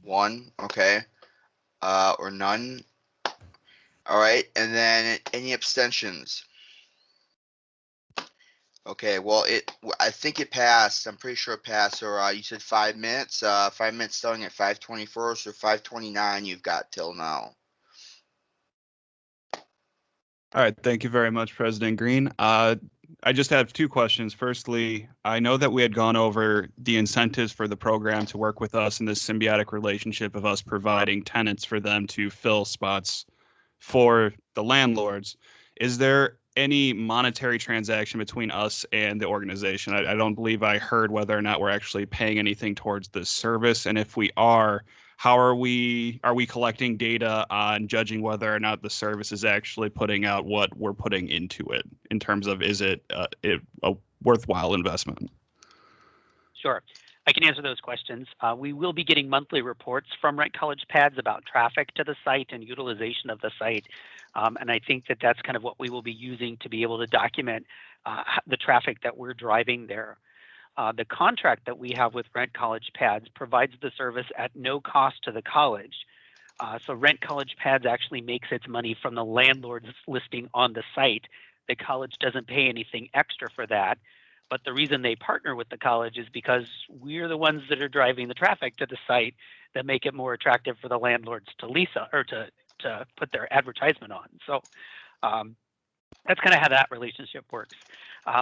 S1: 1, okay. Or none. All right, and then any abstentions? Okay, well, I think it passed. I'm pretty sure it passed. Or you said 5 minutes. 5 minutes starting at 5:24, so 5:29 you've got till now.
S10: All right, thank you very much, President Green. I just have 2 questions. Firstly, I know that we had gone over the incentives for the program to work with us in this symbiotic relationship of us providing tenants for them to fill spots for the landlords. Is there any monetary transaction between us and the organization? I don't believe I heard whether or not we're actually paying anything towards this service. And if we are, how are we collecting data on judging whether or not the service is actually putting out what we're putting into it in terms of, is it a worthwhile investment?
S11: Sure. I can answer those questions. We will be getting monthly reports from Rent College Pads about traffic to the site and utilization of the site. And I think that that's kind of what we will be using to be able to document the traffic that we're driving there. The contract that we have with Rent College Pads provides the service at no cost to the college. So Rent College Pads actually makes its money from the landlord's listing on the site. The college doesn't pay anything extra for that. But the reason they partner with the college is because we're the ones that are driving the traffic to the site that make it more attractive for the landlords to lease or to put their advertisement on. So that's kind of how that relationship works.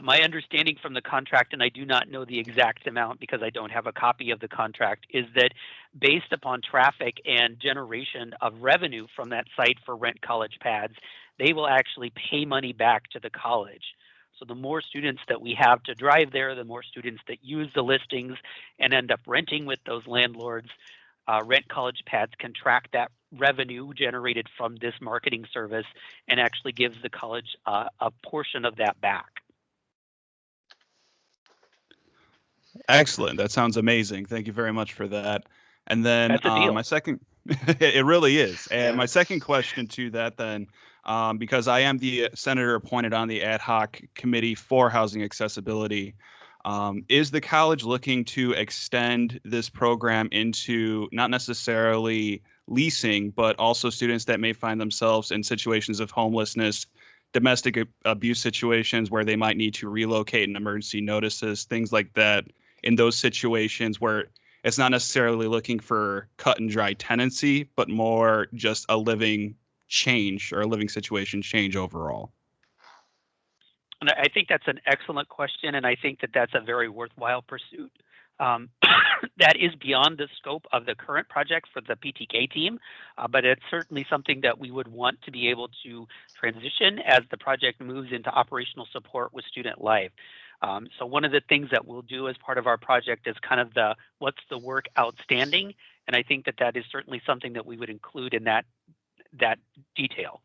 S11: My understanding from the contract, and I do not know the exact amount because I don't have a copy of the contract, is that based upon traffic and generation of revenue from that site for Rent College Pads, they will actually pay money back to the college. So the more students that we have to drive there, the more students that use the listings and end up renting with those landlords. Rent College Pads can track that revenue generated from this marketing service and actually gives the college a portion of that back.
S10: Excellent. That sounds amazing. Thank you very much for that. And then
S11: That's a deal.
S10: my second, it really is. And
S1: Yeah.
S10: my second question to that then, because I am the senator appointed on the ad hoc committee for housing accessibility, is the college looking to extend this program into not necessarily leasing, but also students that may find themselves in situations of homelessness, domestic abuse situations where they might need to relocate and emergency notices, things like that, in those situations where it's not necessarily looking for cut and dry tenancy, but more just a living change or a living situation change overall?
S11: And I think that's an excellent question, and I think that that's a very worthwhile pursuit. That is beyond the scope of the current project for the PTK team, but it's certainly something that we would want to be able to transition as the project moves into operational support with student life. So one of the things that we'll do as part of our project is kind of the what's the work outstanding, and I think that that is certainly something that we would include in that detail.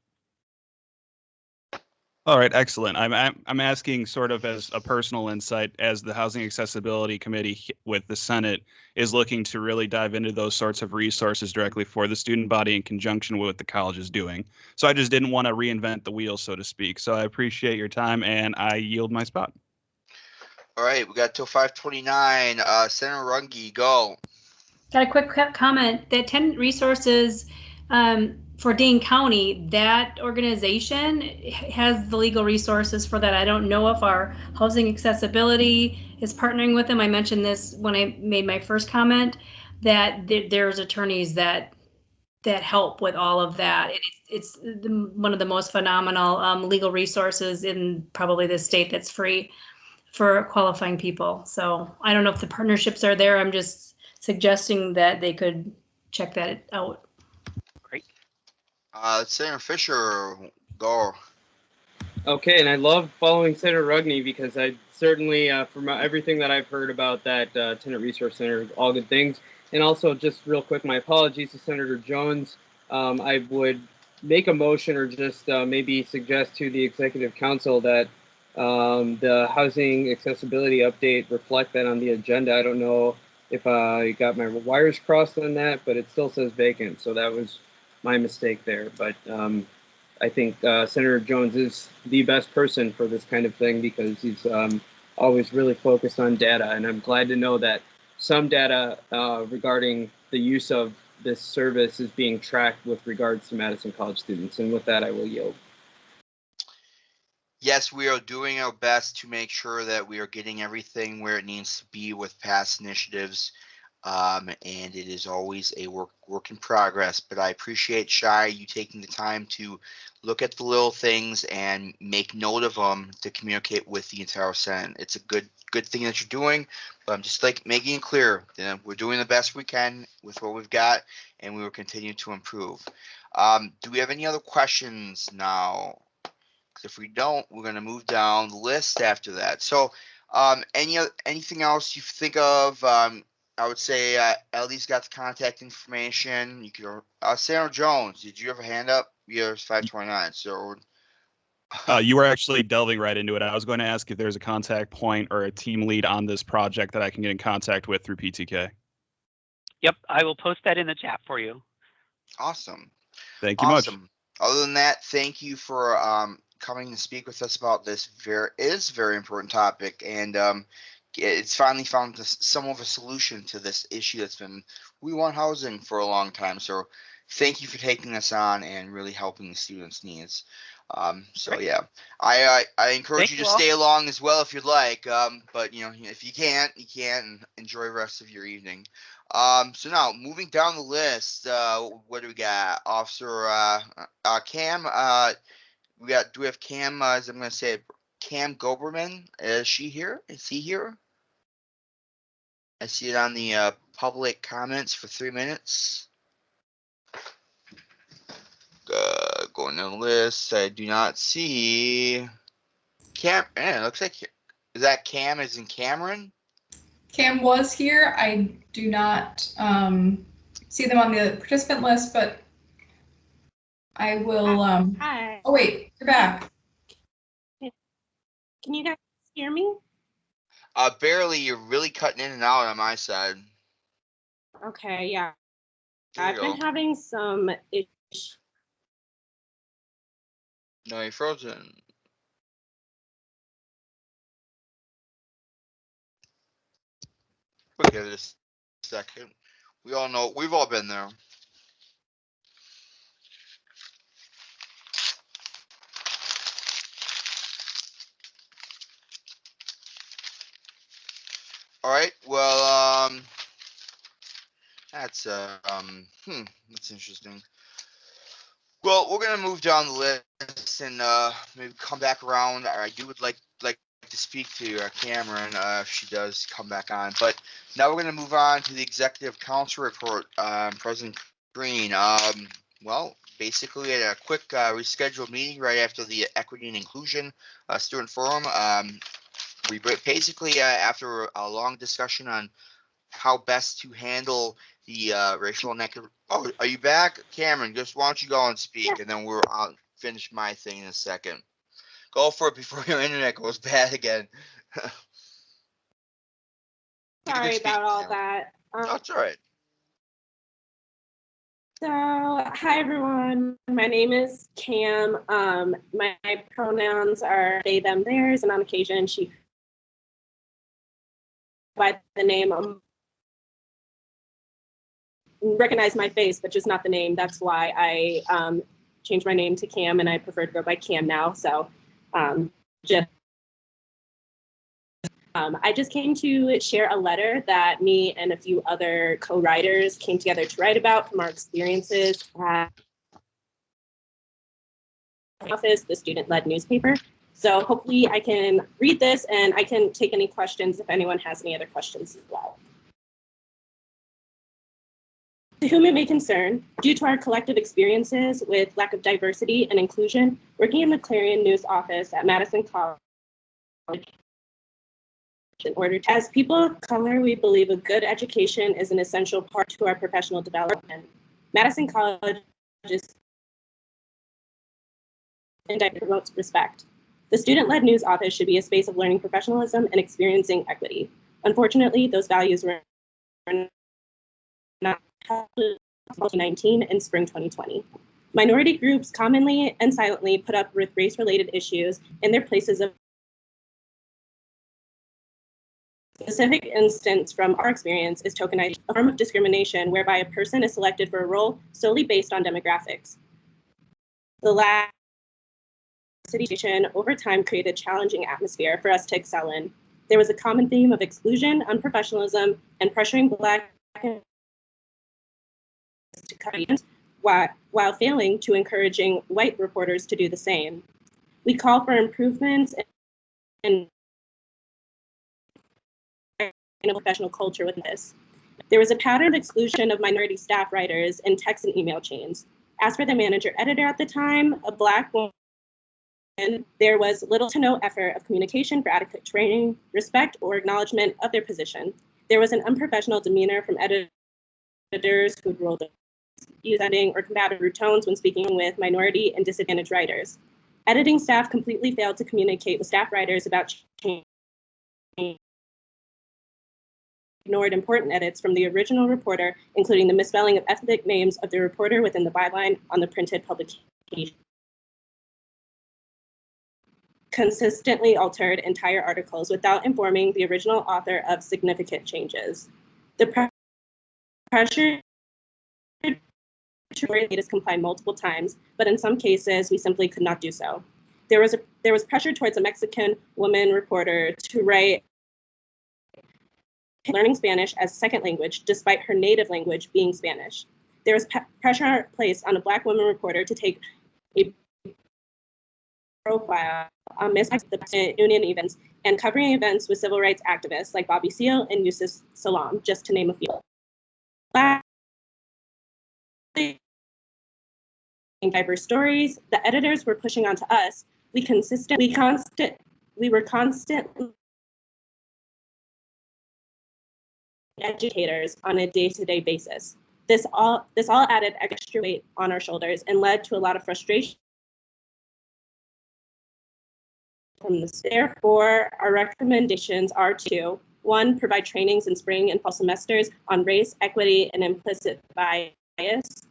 S10: All right, excellent. I'm asking sort of as a personal insight, as the Housing Accessibility Committee with the Senate is looking to really dive into those sorts of resources directly for the student body in conjunction with what the college is doing. So I just didn't want to reinvent the wheel, so to speak. So I appreciate your time, and I yield my spot.
S1: All right, we got till 5:29. Senator Runge, go.
S5: Got a quick comment. The tenant resources for Dane County, that organization has the legal resources for that. I don't know if our housing accessibility is partnering with them. I mentioned this when I made my first comment, that there's attorneys that help with all of that. It's one of the most phenomenal legal resources in probably the state that's free for qualifying people. So I don't know if the partnerships are there. I'm just suggesting that they could check that out.
S11: Great.
S1: Senator Fisher, go.
S2: Okay, and I love following Senator Rugney because I certainly, from everything that I've heard about that Tenant Resource Center, all good things. And also, just real quick, my apologies to Senator Jones. I would make a motion or just maybe suggest to the Executive Council that the housing accessibility update reflect that on the agenda. I don't know if I got my wires crossed on that, but it still says vacant. So that was my mistake there. But I think Senator Jones is the best person for this kind of thing because he's always really focused on data. And I'm glad to know that some data regarding the use of this service is being tracked with regards to Madison College students. And with that, I will yield.
S1: Yes, we are doing our best to make sure that we are getting everything where it needs to be with past initiatives. And it is always a work in progress, but I appreciate Shai you taking the time to look at the little things and make note of them to communicate with the entire Senate. It's a good thing that you're doing, but I'm just like making it clear that we're doing the best we can with what we've got, and we will continue to improve. Do we have any other questions now? Because if we don't, we're going to move down the list after that. So anything else you think of? I would say Ellie's got the contact information. You could. Sarah Jones, did you have a hand up? Yours 529. So
S10: You were actually delving right into it. I was going to ask if there's a contact point or a team lead on this project that I can get in contact with through PTK.
S11: Yep, I will post that in the chat for you.
S1: Awesome.
S10: Thank you much.
S1: Other than that, thank you for coming to speak with us about this very important topic, and it's finally found some of a solution to this issue that's been we want housing for a long time. So thank you for taking this on and really helping the students' needs. So yeah, I encourage you to stay along as well if you'd like. But if you can't, and enjoy the rest of your evening. So now moving down the list, what do we got? Officer Cam. Do we have Cam? As I'm going to say, Cam Goberman. Is she here? Is he here? I see it on the public comments for 3 minutes. Going down the list, I do not see it looks like, is that Cam as in Cameron?
S6: Cam was here. I do not see them on the participant list, but I will.
S14: Hi.
S6: Oh, wait, you're back.
S14: Can you guys hear me?
S1: Barely. You're really cutting in and out on my side.
S14: Okay, yeah.
S1: There you
S14: I've been
S1: go.
S14: having some issues.
S1: No, you're frozen. We'll give it a second. We all know, we've all been there. All right. Well, that's that's interesting. Well, we're gonna move down the list and maybe come back around. I would like to speak to Cameron if she does come back on. But now we're gonna move on to the executive council report. President Green. Well, basically, we had a quick rescheduled meeting right after the equity and inclusion student forum. We basically after a long discussion on how best to handle the racial inequity. Oh, are you back, Cameron? Just why don't you go and speak, and then I'll finish my thing in a second. Go for it before your internet goes bad again.
S14: Sorry about all that.
S1: No, it's all right.
S14: So, hi everyone. My name is Cam. My pronouns are they, them, theirs, and on occasion she by the name recognize my face, but just not the name. That's why I changed my name to Cam, and I prefer to go by Cam now. So, I just came to share a letter that me and a few other co-writers came together to write about from our experiences at office, the student-led newspaper. So hopefully I can read this and I can take any questions if anyone has any other questions as well. To whom it may concern, due to our collective experiences with lack of diversity and inclusion, working in the Clarion News office at Madison College, in order to, as people of color, we believe a good education is an essential part to our professional development. Madison College is and promotes respect. The student-led news office should be a space of learning professionalism and experiencing equity. Unfortunately, those values were not held in 2019 and spring 2020. Minority groups commonly and silently put up with race-related issues in their places of specific instance from our experience is tokenization, a form of discrimination whereby a person is selected for a role solely based on demographics. The last situation over time created a challenging atmosphere for us to excel in. There was a common theme of exclusion, unprofessionalism, and pressuring Black to cut while failing to encouraging white reporters to do the same. We call for improvements in professional culture with this. There was a pattern of exclusion of minority staff writers in text and email chains. As for the manager editor at the time, a Black woman, there was little to no effort of communication for adequate training, respect, or acknowledgement of their position. There was an unprofessional demeanor from editors who would roll their use editing or combative rude tones when speaking with minority and disadvantaged writers. Editing staff completely failed to communicate with staff writers about change. Ignored important edits from the original reporter, including the misspelling of ethnic names of the reporter within the byline on the printed publication. Consistently altered entire articles without informing the original author of significant changes. The pressure to made us comply multiple times, but in some cases we simply could not do so. There was pressure towards a Mexican woman reporter to write learning Spanish as a second language, despite her native language being Spanish. There was pressure placed on a Black woman reporter to take a profile on the union events and covering events with civil rights activists like Bobby Seale and Yusuf Salam, just to name a few. Diverse stories, the editors were pushing onto us. We constantly We were constantly educators on a day-to-day basis. This all added extra weight on our shoulders and led to a lot of frustration from this. Therefore, our recommendations are to: 1, provide trainings in spring and fall semesters on race, equity, and implicit bias.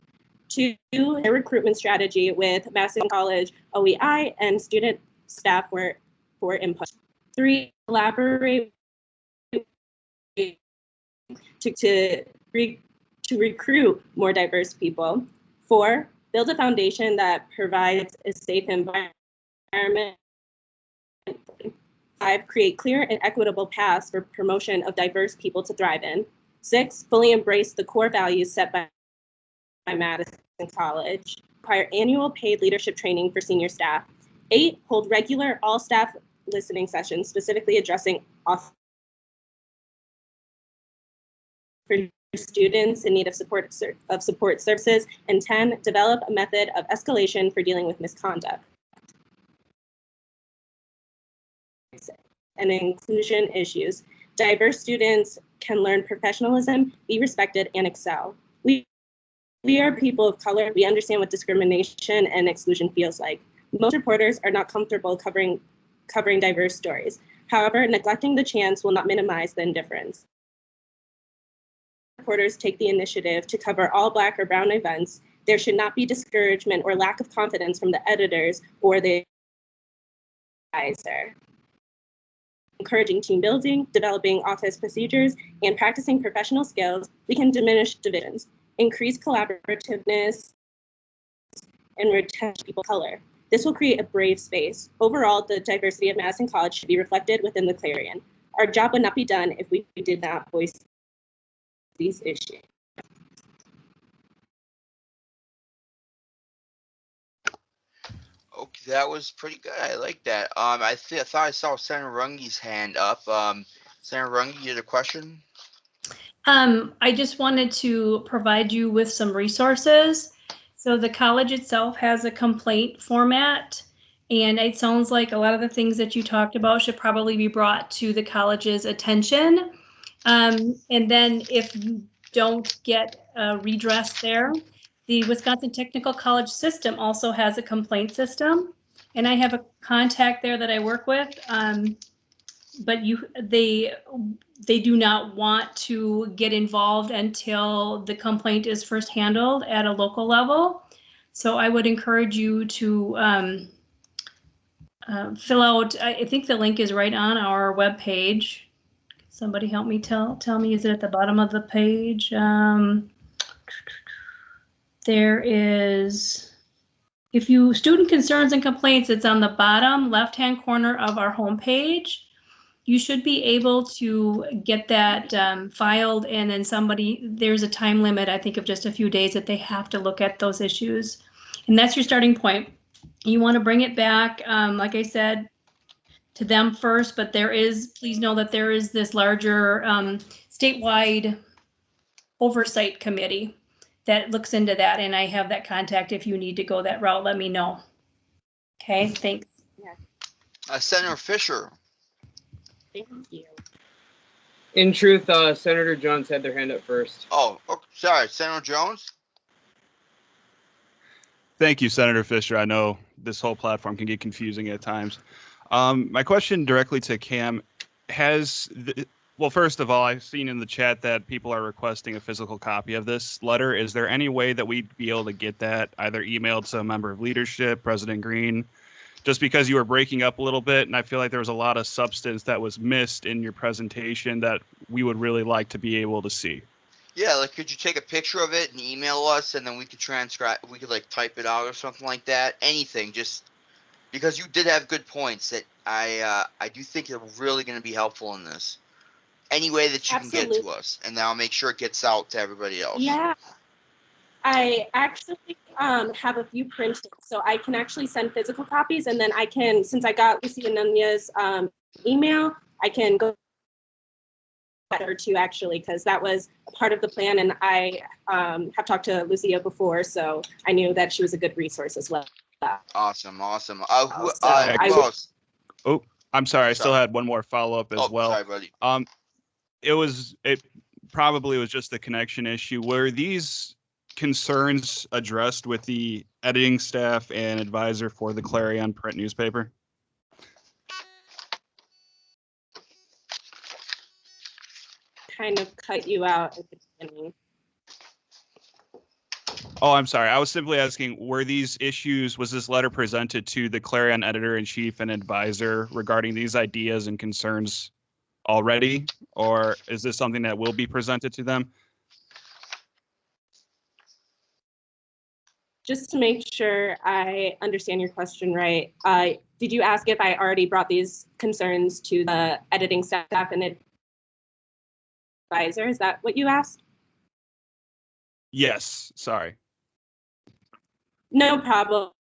S14: 2, a recruitment strategy with Madison College OEI and student staff for input. 3, collaborate to recruit more diverse people. 4, build a foundation that provides a safe environment. 5, create clear and equitable paths for promotion of diverse people to thrive in. 6, fully embrace the core values set by Madison College. Require annual paid leadership training for senior staff. 8, hold regular all staff listening sessions, specifically addressing for students in need of support services. And 10, develop a method of escalation for dealing with misconduct and inclusion issues. Diverse students can learn professionalism, be respected, and excel. We are people of color. We understand what discrimination and exclusion feels like. Most reporters are not comfortable covering diverse stories. However, neglecting the chance will not minimize the indifference. Reporters take the initiative to cover all Black or brown events. There should not be discouragement or lack of confidence from the editors or the advisor. Encouraging team building, developing office procedures, and practicing professional skills, we can diminish divisions, increase collaborativeness, and retain people of color. This will create a brave space. Overall, the diversity of Madison College should be reflected within the Clarion. Our job would not be done if we did not voice these issues.
S1: Okay, that was pretty good. I like that. I thought I saw Senator Runge's hand up. Senator Runge, you had a question?
S5: I just wanted to provide you with some resources. So the college itself has a complaint format, and it sounds like a lot of the things that you talked about should probably be brought to the college's attention. And then if you don't get redress there, the Wisconsin Technical College system also has a complaint system, and I have a contact there that I work with. But they do not want to get involved until the complaint is first handled at a local level. So I would encourage you to fill out, I think the link is right on our webpage. Somebody help me tell me, is it at the bottom of the page? There is, if you, student concerns and complaints, it's on the bottom left-hand corner of our homepage. You should be able to get that filed, and then there's a time limit, I think, of just a few days that they have to look at those issues. And that's your starting point. You want to bring it back, like I said, to them first, but please know that there is this larger statewide oversight committee that looks into that, and I have that contact. If you need to go that route, let me know. Okay, thanks.
S14: Yeah.
S1: Senator Fisher.
S14: Thank you.
S2: In truth, Senator Jones had their hand up first.
S1: Oh, sorry, Senator Jones.
S10: Thank you, Senator Fisher. I know this whole platform can get confusing at times. My question directly to Cam well, first of all, I've seen in the chat that people are requesting a physical copy of this letter. Is there any way that we'd be able to get that either emailed to a member of leadership, President Green? Just because you were breaking up a little bit, and I feel like there was a lot of substance that was missed in your presentation that we would really like to be able to see.
S1: Yeah, like, could you take a picture of it and email us, and then we could transcribe, we could like type it out or something like that. Anything, just because you did have good points that I do think are really going to be helpful in this. Any way that you can get it to us, and then I'll make sure it gets out to everybody else.
S14: Yeah, I actually have a few printed, so I can actually send physical copies, and then I can, since I got Lucia Nunez's email, I can go better too, actually, because that was a part of the plan, and I have talked to Lucia before, so I knew that she was a good resource as well.
S1: Awesome. Who
S10: Excellent.
S1: else?
S10: Oh, I'm sorry, I still had one more follow-up as well.
S1: Sorry, buddy.
S10: It probably was just the connection issue. Were these concerns addressed with the editing staff and advisor for the Clarion print newspaper?
S14: Kind of cut you out at the beginning.
S10: Oh, I'm sorry. I was simply asking, was this letter presented to the Clarion editor-in-chief and advisor regarding these ideas and concerns already, or is this something that will be presented to them?
S14: Just to make sure I understand your question right, did you ask if I already brought these concerns to the editing staff and advisor? Is that what you asked?
S10: Yes, sorry.
S14: No problem.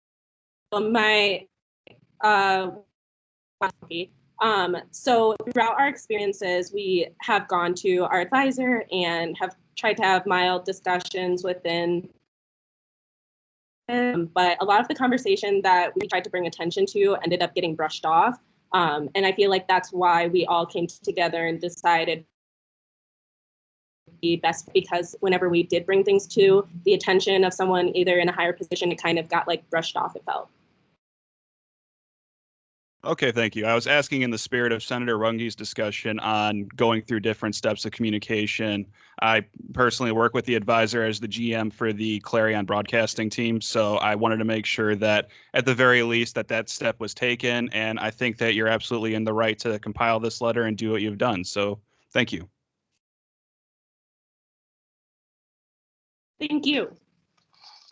S14: So throughout our experiences, we have gone to our advisor and have tried to have mild discussions within. But a lot of the conversation that we tried to bring attention to ended up getting brushed off. And I feel like that's why we all came together and decided be best, because whenever we did bring things to the attention of someone either in a higher position, it kind of got like brushed off, it felt.
S10: Okay, thank you. I was asking in the spirit of Senator Runge's discussion on going through different steps of communication. I personally work with the advisor as the GM for the Clarion broadcasting team, so I wanted to make sure that at the very least that step was taken, and I think that you're absolutely in the right to compile this letter and do what you've done, so thank you.
S14: Thank you.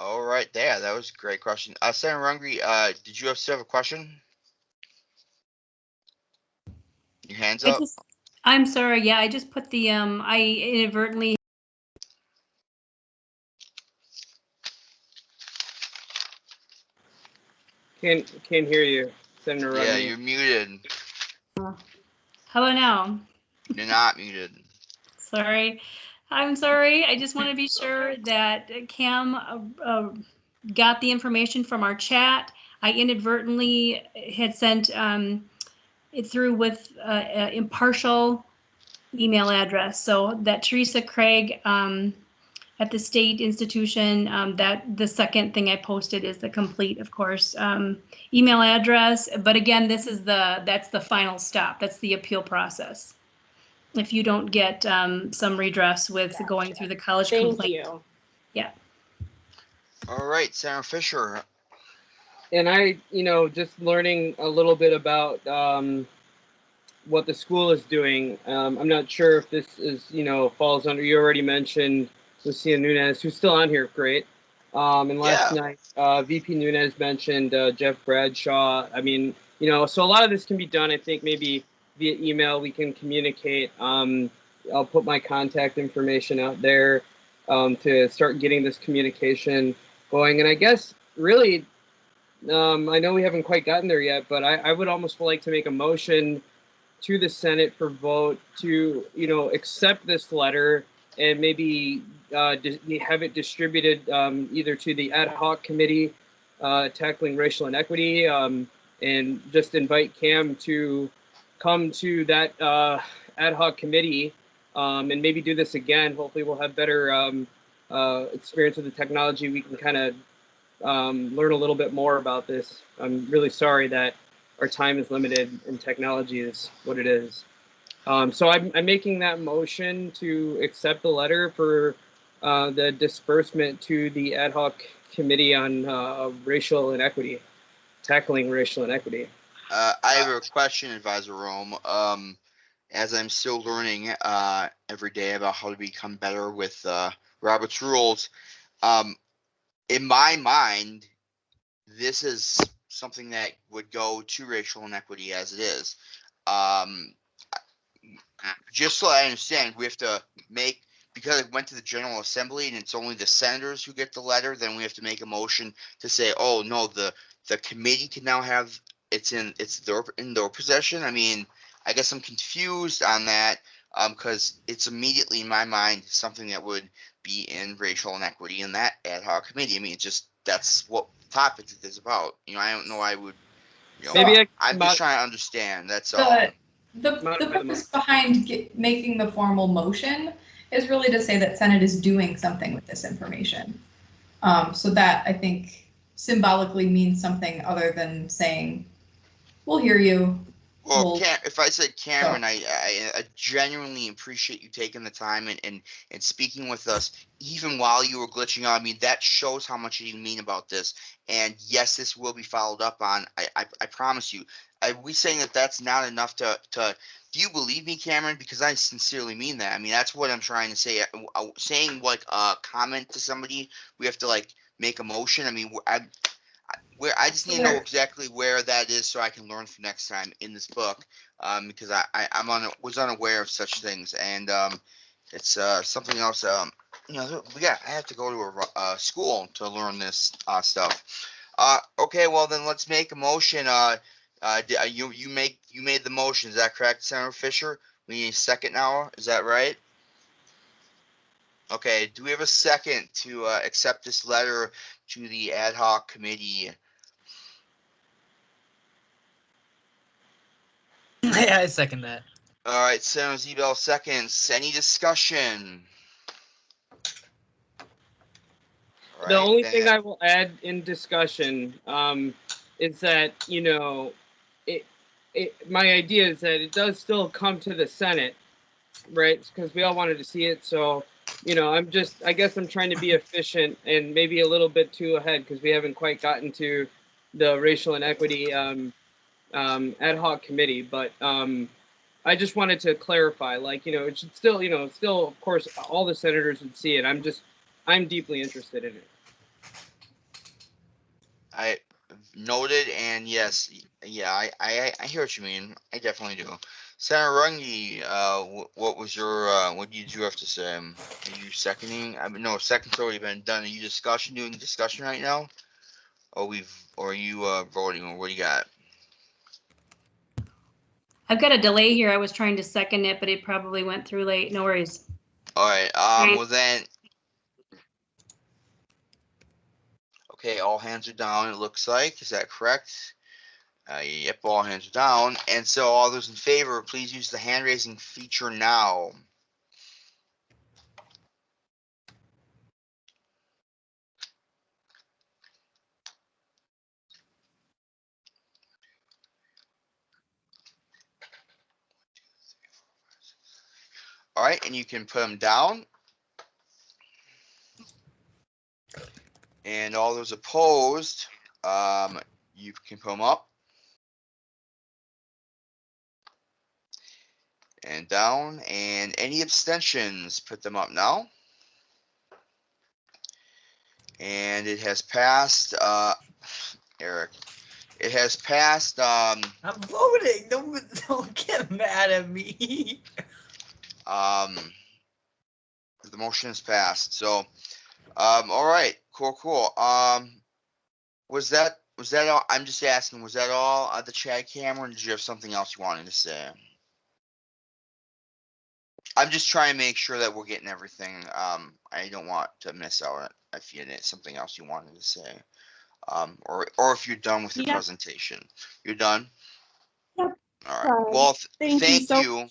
S1: All right, there. That was a great question. Senator Runge, did you still have a question? Your hands up.
S5: I'm sorry. Yeah, I just put the I inadvertently.
S2: Can't hear you, Senator Runge.
S1: Yeah, you're muted.
S5: How about now?
S1: You're not muted.
S5: Sorry. I'm sorry. I just want to be sure that Cam got the information from our chat. I inadvertently had sent it through with impartial email address. So that Teresa Craig at the state institution, that the second thing I posted is the complete, of course, email address. But again, that's the final stop. That's the appeal process. If you don't get some redress with going through the college complaint.
S14: Thank you.
S5: Yeah.
S1: All right, Senator Fisher.
S2: And I, just learning a little bit about what the school is doing. I'm not sure if this is, falls under, you already mentioned Lucia Nunez, who's still on here, great. And last night, VP Nunez mentioned Jeff Bradshaw. I mean, so a lot of this can be done, I think, maybe via email. We can communicate. I'll put my contact information out there to start getting this communication going. And I guess really, I know we haven't quite gotten there yet, but I would almost like to make a motion to the Senate for vote to, accept this letter and maybe have it distributed either to the ad hoc committee tackling racial inequity, and just invite Cam to come to that ad hoc committee and maybe do this again. Hopefully we'll have better experience with the technology. We can kind of learn a little bit more about this. I'm really sorry that our time is limited and technology is what it is. So I'm making that motion to accept the letter for the disbursement to the ad hoc committee on racial inequity, tackling racial inequity.
S1: I have a question, Advisor Rome. As I'm still learning every day about how to become better with Robert's rules, in my mind, this is something that would go to racial inequity as it is. Just so I understand, we have to make, because it went to the General Assembly and it's only the senators who get the letter, then we have to make a motion to say, oh no, the committee can now have it's in their possession. I mean, I guess I'm confused on that because it's immediately in my mind something that would be in racial inequity in that ad hoc committee. I mean, it's just that's what the topic is about. I don't know. I would You know,
S2: Maybe
S1: I'm just trying to understand. That's all.
S6: The purpose behind making the formal motion is really to say that Senate is doing something with this information. So that, I think, symbolically means something other than saying, we'll hear you.
S1: Well, if I said Cameron, I genuinely appreciate you taking the time and speaking with us, even while you were glitching out. I mean, that shows how much you mean about this. And yes, this will be followed up on. I promise you. Are we saying that that's not enough to do you believe me, Cameron? Because I sincerely mean that. I mean, that's what I'm trying to say. Saying like a comment to somebody, we have to like make a motion. I mean, I just need to know exactly where that is so I can learn for next time in this book, because was unaware of such things, and it's something else. I have to go to a school to learn this stuff. Okay, well then let's make a motion. You made the motion. Is that correct, Senator Fisher? We need a second now. Is that right? Okay. Do we have a second to accept this letter to the ad hoc committee?
S3: Yeah, I second that.
S1: All right, Senator Zebel seconds. Any discussion?
S2: The only thing I will add in discussion is that, you know, my idea is that it does still come to the Senate, right? Because we all wanted to see it. So, you know, I guess I'm trying to be efficient and maybe a little bit too ahead because we haven't quite gotten to the racial inequity ad hoc committee. But I just wanted to clarify, like, you know, it should still, you know, still, of course, all the senators would see it. I'm deeply interested in it.
S1: I noted, and yes, yeah, I hear what you mean. I definitely do. Senator Runge, what was your what did you have to say? Are you seconding? I mean, no, second's already been done. Are you doing discussion right now? Or are you voting, or what do you got?
S5: I've got a delay here. I was trying to second it, but it probably went through late. No worries.
S1: All right. Well then. Okay, all hands are down. It looks like. Is that correct? Yep, all hands are down. And so, all those in favor, please use the hand raising feature now. All right, and you can put them down. And all those opposed, you can put them up and down. And any abstentions, put them up now. And it has passed. Eric, it has passed.
S3: I'm voting. Don't get mad at me.
S1: The motion is passed. So, all right, cool. Was that all? I'm just asking. Was that all the Chad Cameron? Did you have something else you wanted to say? I'm just trying to make sure that we're getting everything. I don't want to miss out if you had something else you wanted to say. Or if you're done with your presentation. You're done?
S14: Yep.
S1: All right. Well, thank you.
S14: So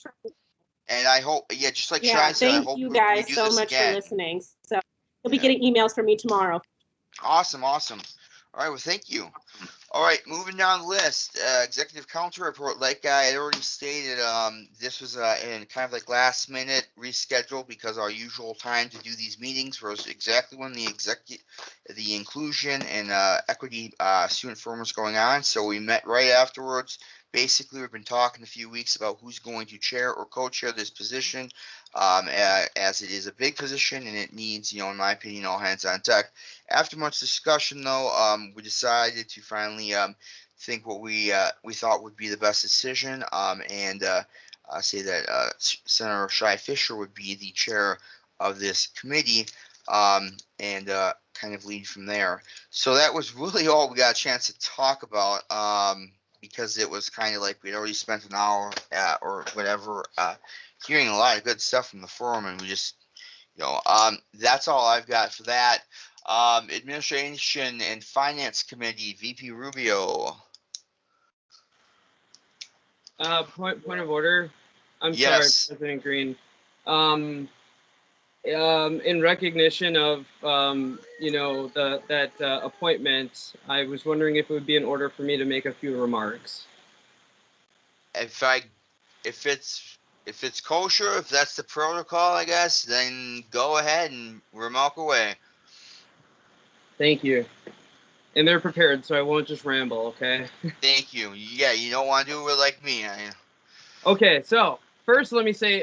S1: And I hope, just like
S14: yeah,
S1: Shai said, I
S14: thank
S1: hope
S14: you
S1: we
S14: guys
S1: do
S14: so
S1: this
S14: much
S1: again.
S14: for listening. So you'll be getting emails from me tomorrow.
S1: Awesome. All right. Well, thank you. All right, moving down the list, executive council report. Like I had already stated, this was in kind of like last minute rescheduled because our usual time to do these meetings was exactly when the inclusion and equity student forum was going on. So we met right afterwards. Basically, we've been talking a few weeks about who's going to chair or co-chair this position, as it is a big position and it needs, in my opinion, all hands on deck. After much discussion, though, we decided to finally think what we thought would be the best decision, and say that Senator Shai Fisher would be the chair of this committee, and kind of lead from there. So that was really all we got a chance to talk about, because it was kind of like we'd already spent an hour or whatever hearing a lot of good stuff from the forum, and we just, that's all I've got for that. Administration and Finance Committee, VP Rubio.
S2: Point of order. I'm
S1: Yes.
S2: sorry, President Green. In recognition of that appointment, I was wondering if it would be in order for me to make a few remarks.
S1: If it's kosher, if that's the protocol, I guess, then go ahead and remark away.
S2: Thank you. And they're prepared, so I won't just ramble, okay?
S1: Thank you. Yeah, you don't want to do it like me.
S2: Okay, so first let me say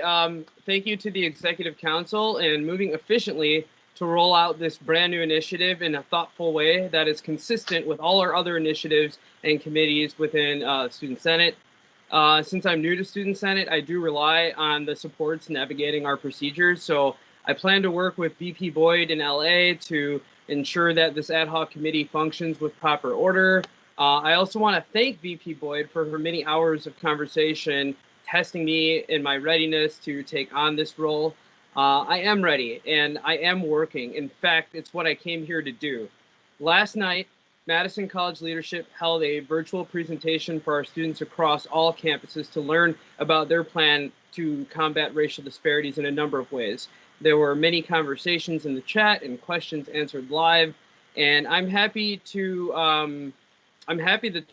S2: thank you to the Executive Council and moving efficiently to roll out this brand new initiative in a thoughtful way that is consistent with all our other initiatives and committees within Student Senate. Since I'm new to Student Senate, I do rely on the supports navigating our procedures. So I plan to work with VP Boyd in LA to ensure that this ad hoc committee functions with proper order. I also want to thank VP Boyd for her many hours of conversation, testing me in my readiness to take on this role. I am ready and I am working. In fact, it's what I came here to do. Last night, Madison College leadership held a virtual presentation for our students across all campuses to learn about their plan to combat racial disparities in a number of ways. There were many conversations in the chat and questions answered live, and I'm happy the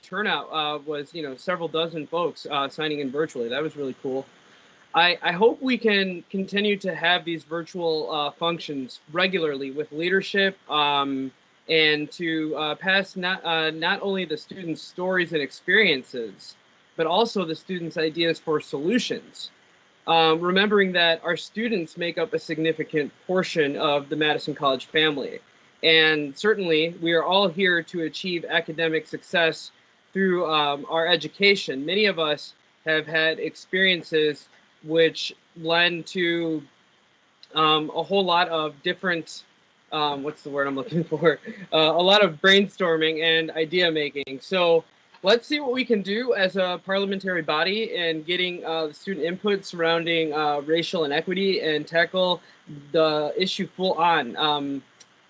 S2: turnout was several dozen folks signing in virtually. That was really cool. I hope we can continue to have these virtual functions regularly with leadership and to pass not only the students' stories and experiences, but also the students' ideas for solutions. Remembering that our students make up a significant portion of the Madison College family. And certainly, we are all here to achieve academic success through our education. Many of us have had experiences which lend to a whole lot of different, what's the word I'm looking for? A lot of brainstorming and idea making. So let's see what we can do as a parliamentary body in getting the student input surrounding racial inequity and tackle the issue full on.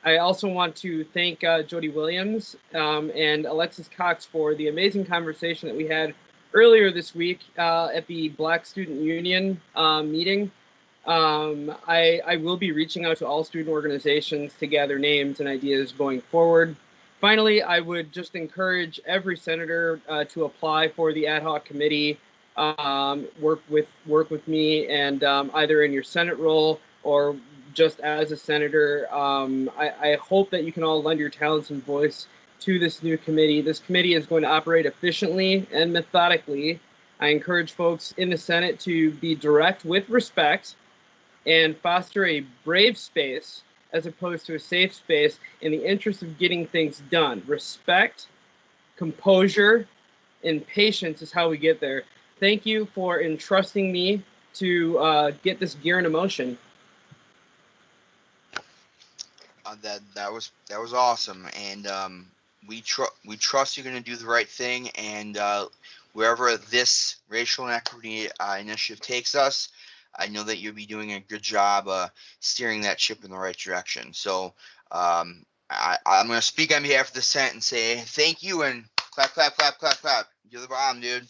S2: I also want to thank Jody Williams and Alexis Cox for the amazing conversation that we had earlier this week at the Black Student Union meeting. I will be reaching out to all student organizations to gather names and ideas going forward. Finally, I would just encourage every senator to apply for the ad hoc committee, work with me, and either in your Senate role or just as a senator. I hope that you can all lend your talents and voice to this new committee. This committee is going to operate efficiently and methodically. I encourage folks in the Senate to be direct with respect and foster a brave space as opposed to a safe space in the interest of getting things done. Respect, composure, and patience is how we get there. Thank you for entrusting me to get this gear into motion.
S1: That was awesome, and we trust you're going to do the right thing, and wherever this racial inequity initiative takes us, I know that you'll be doing a good job steering that ship in the right direction. So I'm going to speak on behalf of the Senate and say thank you and clap, clap, clap, clap, clap. You're the bomb, dude.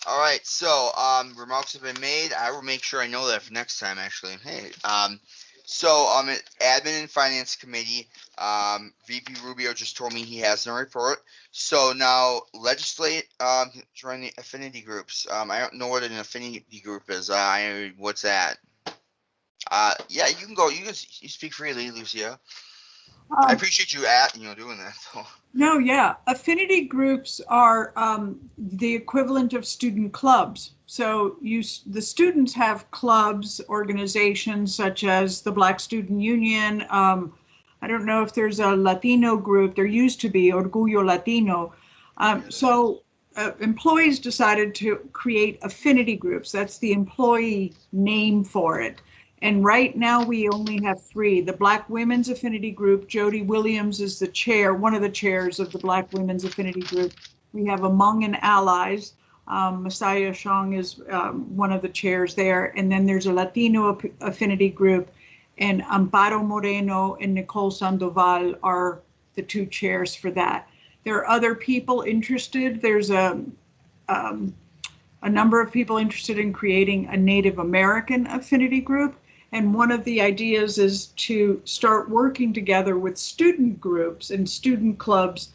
S1: All right, so remarks have been made. I will make sure I know that for next time, actually. Hey, so Admin and Finance Committee, VP Rubio just told me he has no report. So now legislate join the affinity groups. I don't know what an affinity group is. What's that? Yeah, you can go. You speak freely, Lucia. I appreciate you doing that. So.
S7: No, yeah. Affinity groups are the equivalent of student clubs. So the students have clubs, organizations such as the Black Student Union. I don't know if there's a Latino group. There used to be Orgullo Latino. Employees decided to create affinity groups. That's the employee name for it. And right now we only have 3. The Black Women's Affinity Group, Jody Williams is the chair, one of the chairs of the Black Women's Affinity Group. We have Among and Allies. Messiah Shong is one of the chairs there. And then there's a Latino Affinity Group, and Amparo Moreno and Nicole Sandoval are the 2 chairs for that. There are other people interested. There's a a number of people interested in creating a Native American affinity group. And one of the ideas is to start working together with student groups and student clubs,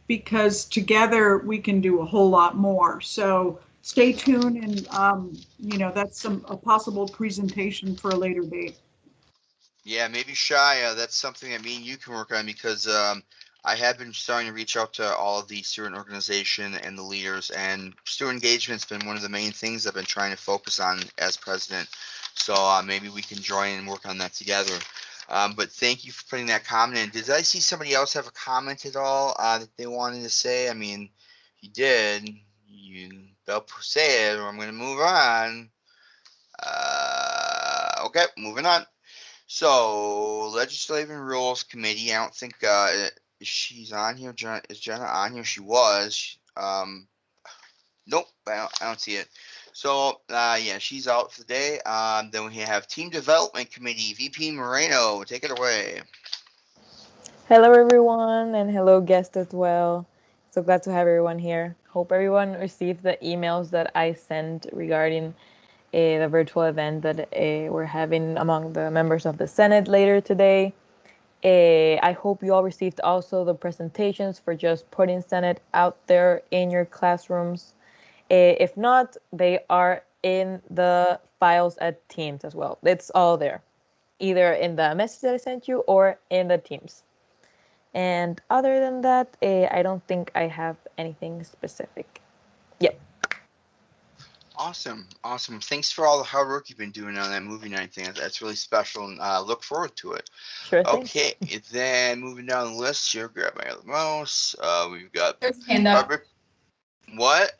S7: because together we can do a whole lot more. So stay tuned, and that's a possible presentation for a later date.
S1: Yeah, maybe Shia, that's something that me and you can work on, because I have been starting to reach out to all of the student organization and the leaders, and student engagement's been one of the main things I've been trying to focus on as president. So maybe we can join and work on that together. But thank you for putting that comment in. Did I see somebody else have a comment at all that they wanted to say? I mean, if you did, you better say it, or I'm going to move on. Okay, moving on. So, Legislative and Rules Committee, I don't think she's on here. Is Jenna on here? She was. Nope, I don't see it. So, yeah, she's out for the day. Then we have Team Development Committee, VP Moreno. Take it away.
S15: Hello, everyone, and hello, guests as well. So glad to have everyone here. Hope everyone received the emails that I sent regarding the virtual event that we're having among the members of the Senate later today. I hope you all received also the presentations for just putting Senate out there in your classrooms. If not, they are in the files at Teams as well. It's all there, either in the message that I sent you or in the Teams. And other than that, I don't think I have anything specific. Yep.
S1: Awesome. Thanks for all the hard work you've been doing on that movie night thing. That's really special, and look forward to it.
S15: Sure thing.
S1: Okay, then moving down the list here, grab my other mouse. We've got
S6: There's a hand up.
S1: What?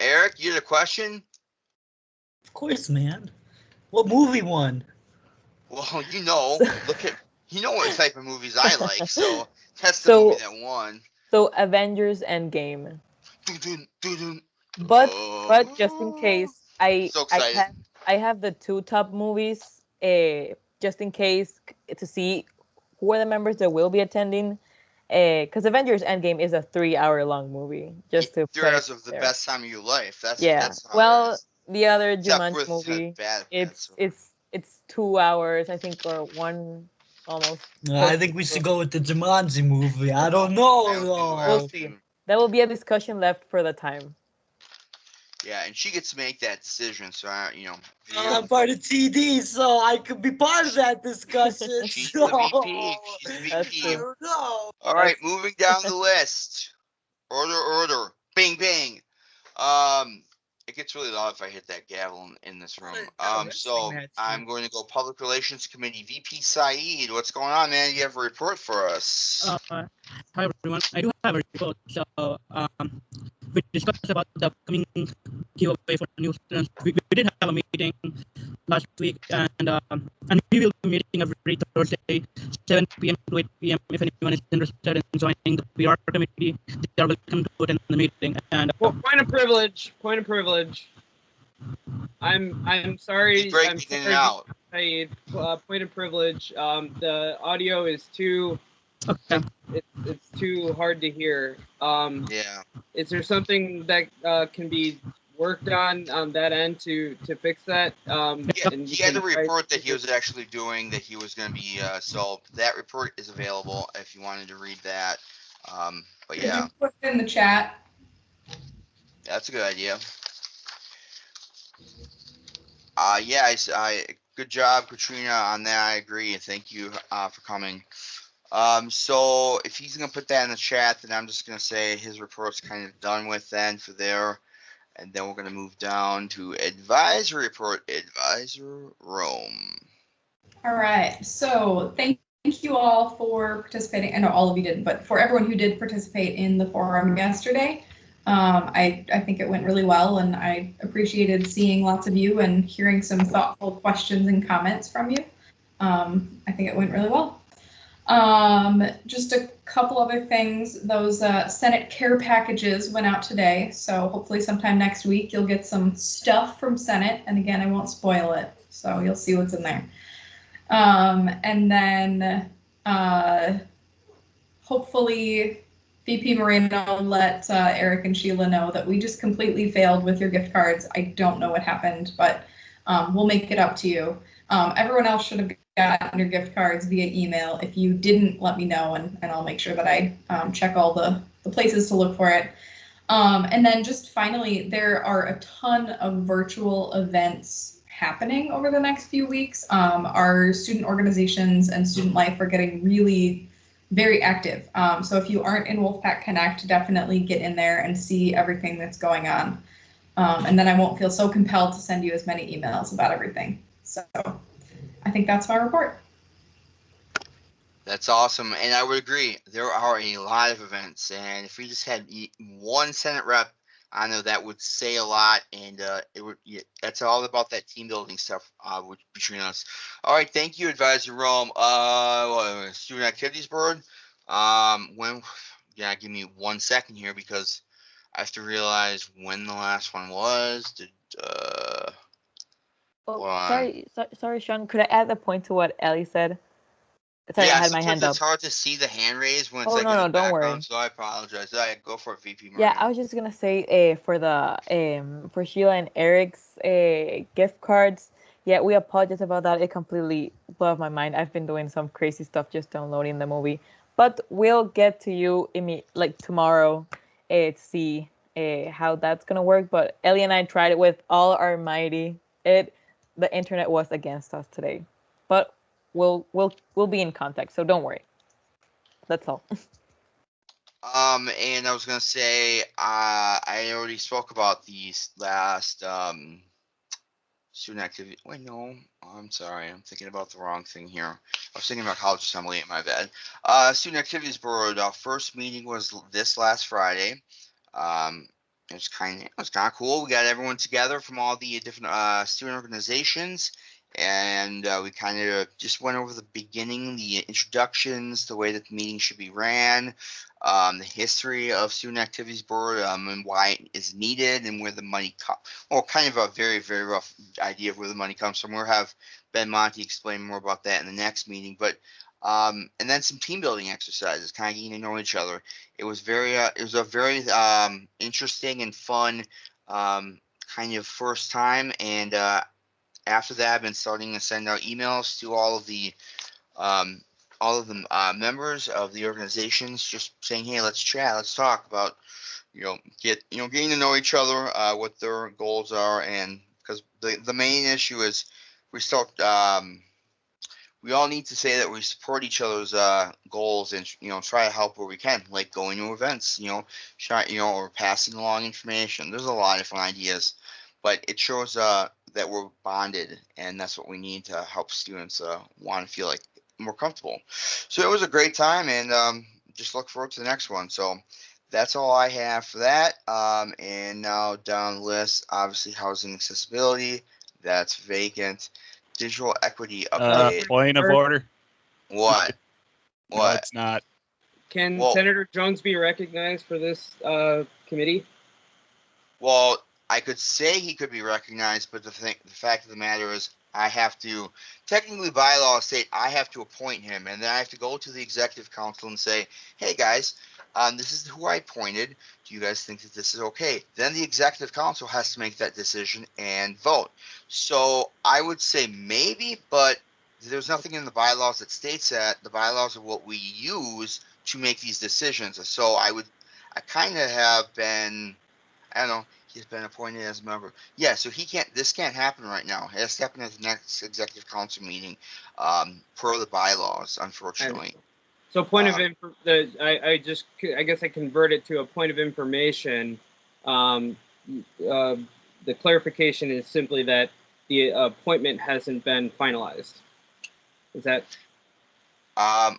S1: Eric, you had a question?
S3: Of course, man. What movie won?
S1: Well, look at what type of movies I like, so that's the movie that won.
S15: So Avengers Endgame. But just in case, I have the two top movies, just in case, to see who are the members that will be attending. Because Avengers Endgame is a 3-hour long movie. Just to
S1: 3 hours of the best time of your life. That's
S15: well, the other
S1: Except
S15: Jumanji
S1: with
S15: movie,
S1: bad,
S15: it's 2 hours, I think, or one almost.
S3: I think we should go with the Jumanji movie. I don't know, though.
S15: We'll see. That will be a discussion left for the time.
S1: Yeah, and she gets to make that decision, so
S3: I'm part of TD, so I could be part of that discussion.
S1: She's the VP. She's the VP.
S3: I don't know.
S1: All right, moving down the list. Order. Bing, bing. It gets really loud if I hit that gavel in this room. So I'm going to go Public Relations Committee. VP Saeed, what's going on, man? You have a report for us.
S16: Hi, everyone. I do have a report. So, we discussed about the upcoming giveaway for new students. We did have a meeting last week, and we will be meeting every Thursday, 7 p.m. to 8 p.m. If anyone is interested in joining the PR committee, they are welcome to attend the meeting. And
S2: point of privilege. I'm sorry. I'm sorry.
S1: Out.
S2: Point of privilege. The audio is too.
S16: Okay.
S2: It's too hard to hear.
S1: Yeah.
S2: Is there something that can be worked on that end to fix that?
S1: He had a report that he was actually doing that he was going to be. So that report is available if you wanted to read that. But yeah.
S6: Did you put it in the chat?
S1: That's a good idea. Good job, Katrina, on that. I agree, and thank you for coming. So if he's gonna put that in the chat, then I'm just gonna say his report's kind of done with then for there, and then we're gonna move down to advisory report. Advisor Rome.
S6: All right. So thank you all for participating. I know all of you didn't, but for everyone who did participate in the forum yesterday. I think it went really well, and I appreciated seeing lots of you and hearing some thoughtful questions and comments from you. I think it went really well. Just a couple other things. Those Senate care packages went out today, so hopefully sometime next week you'll get some stuff from Senate. And again, I won't spoil it, so you'll see what's in there. And then hopefully VP Moreno, let Eric and Sheila know that we just completely failed with your gift cards. I don't know what happened, but we'll make it up to you. Everyone else should have gotten your gift cards via email. If you didn't, let me know, and I'll make sure that I check all the places to look for it. And then just finally, there are a ton of virtual events happening over the next few weeks. Our student organizations and student life are getting really very active. So if you aren't in Wolfpack Connect, definitely get in there and see everything that's going on. And then I won't feel so compelled to send you as many emails about everything. So I think that's my report.
S1: That's awesome, and I would agree. There are a lot of events, and if we just had one Senate rep, I know that would say a lot, and it would. Yeah, that's all about that team building stuff between us. All right, thank you, Advisor Rome. Student Activities Board. Give me 1 second here because I have to realize when the last one was.
S15: Sorry, Sean. Could I add a point to what Ellie said? Sorry, I
S1: Yeah,
S15: had my hand
S1: sometimes it's
S15: up.
S1: hard to see the hand raised when it's
S15: Oh,
S1: like
S15: no,
S1: in the
S15: no, don't worry.
S1: background, so I apologize. Go for it, VP
S15: Yeah,
S1: Moreno.
S15: I was just gonna say for the for Sheila and Eric's gift cards. Yeah, we apologize about that. It completely blew off my mind. I've been doing some crazy stuff just downloading the movie, but we'll get to you like tomorrow to see how that's gonna work. But Ellie and I tried it with all our mighty. The internet was against us today, but we'll be in contact. So don't worry. That's all.
S1: And I was gonna say, I already spoke about these last student activity. Wait, no, I'm sorry, I'm thinking about the wrong thing here. I was thinking about college assembly. My bad. Student activities board. Our first meeting was this last Friday. It was kind of cool. We got everyone together from all the different student organizations, and we kind of just went over the beginning, the introductions, the way that the meeting should be ran, the history of student activities board, and why it is needed, and where the money comes. Well, kind of a very, very rough idea of where the money comes from. We'll have Ben Monty explain more about that in the next meeting, but and then some team building exercises, kind of getting to know each other. It was a very interesting and fun kind of first time, and after that, I've been starting to send out emails to all of the members of the organizations, just saying, hey, let's chat, let's talk about getting to know each other, what their goals are, and because the main issue is we start we all need to say that we support each other's goals and try to help where we can, like going to events, or passing along information. There's a lot of different ideas, but it shows that we're bonded, and that's what we need to help students want to feel like more comfortable. So it was a great time, and just look forward to the next one. So that's all I have for that. And now down the list, obviously housing accessibility, that's vacant. Digital equity update.
S10: Point of order.
S1: What?
S10: No, it's not.
S2: Can Senator Jones be recognized for this committee?
S1: Well, I could say he could be recognized, but the fact of the matter is, I have to technically by law state I have to appoint him, and then I have to go to the executive council and say, "Hey guys, this is who I appointed. Do you guys think that this is okay?" Then the executive council has to make that decision and vote. So I would say maybe, but there's nothing in the bylaws that states that. The bylaws are what we use to make these decisions. So I kind of have been. I don't know. He's been appointed as a member. Yeah, so this can't happen right now. It has to happen at the next executive council meeting, per the bylaws, unfortunately.
S2: So point of I guess I convert it to a point of information. The clarification is simply that the appointment hasn't been finalized. Is that?
S1: I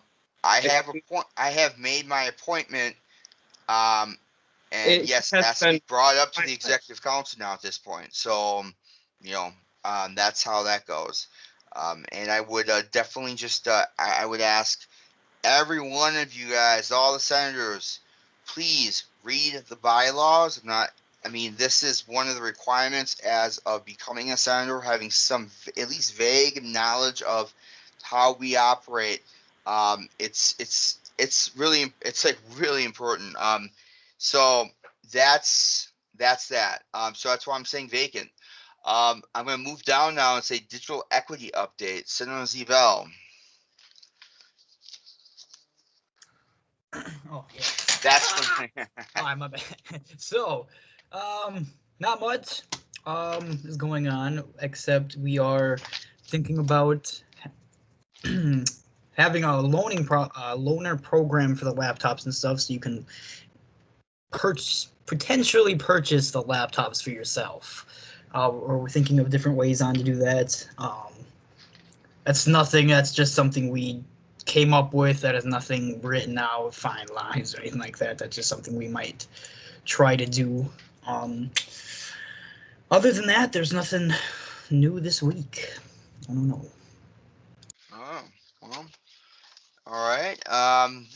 S1: have made my appointment. And yes, it has to be brought up to the executive council now at this point. So, that's how that goes. And I would definitely just, I would ask every one of you guys, all the senators, please read the bylaws. This is one of the requirements as of becoming a senator, having some at least vague knowledge of how we operate. It's it's like really important. So that's that. So that's why I'm saying vacant. I'm going to move down now and say digital equity update. Senator Zevell.
S3: Oh, yeah.
S1: That's when
S3: Oh, my bad. So, not much is going on, except we are thinking about having a loaner program for the laptops and stuff, so you can potentially purchase the laptops for yourself. Or we're thinking of different ways on to do that. That's nothing. That's just something we came up with. That is nothing written out, fine lines, or anything like that. That's just something we might try to do. Other than that, there's nothing new this week. I don't know.
S1: Oh, well. All right.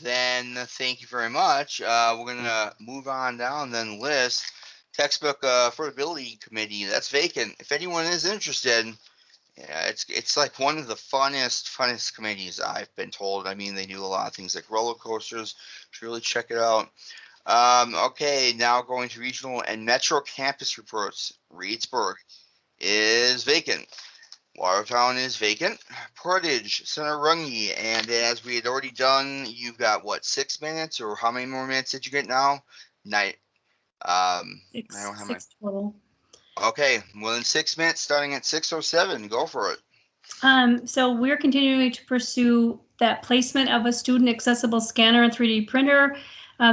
S1: Then thank you very much. We're gonna move on down then list textbook affordability committee. That's vacant. If anyone is interested, yeah, it's like one of the funnest committees I've been told. I mean, they do a lot of things like roller coasters. Should really check it out. Okay, now going to regional and metro campus reports. Reedsburg is vacant. Watertown is vacant. Portage, Center Rungy, and as we had already done, you've got what, 6 minutes, or how many more minutes did you get now? I don't have
S5: Six total.
S1: Okay, well in 6 minutes, starting at 6:07, go for it.
S5: So we're continuing to pursue that placement of a student accessible scanner and 3D printer.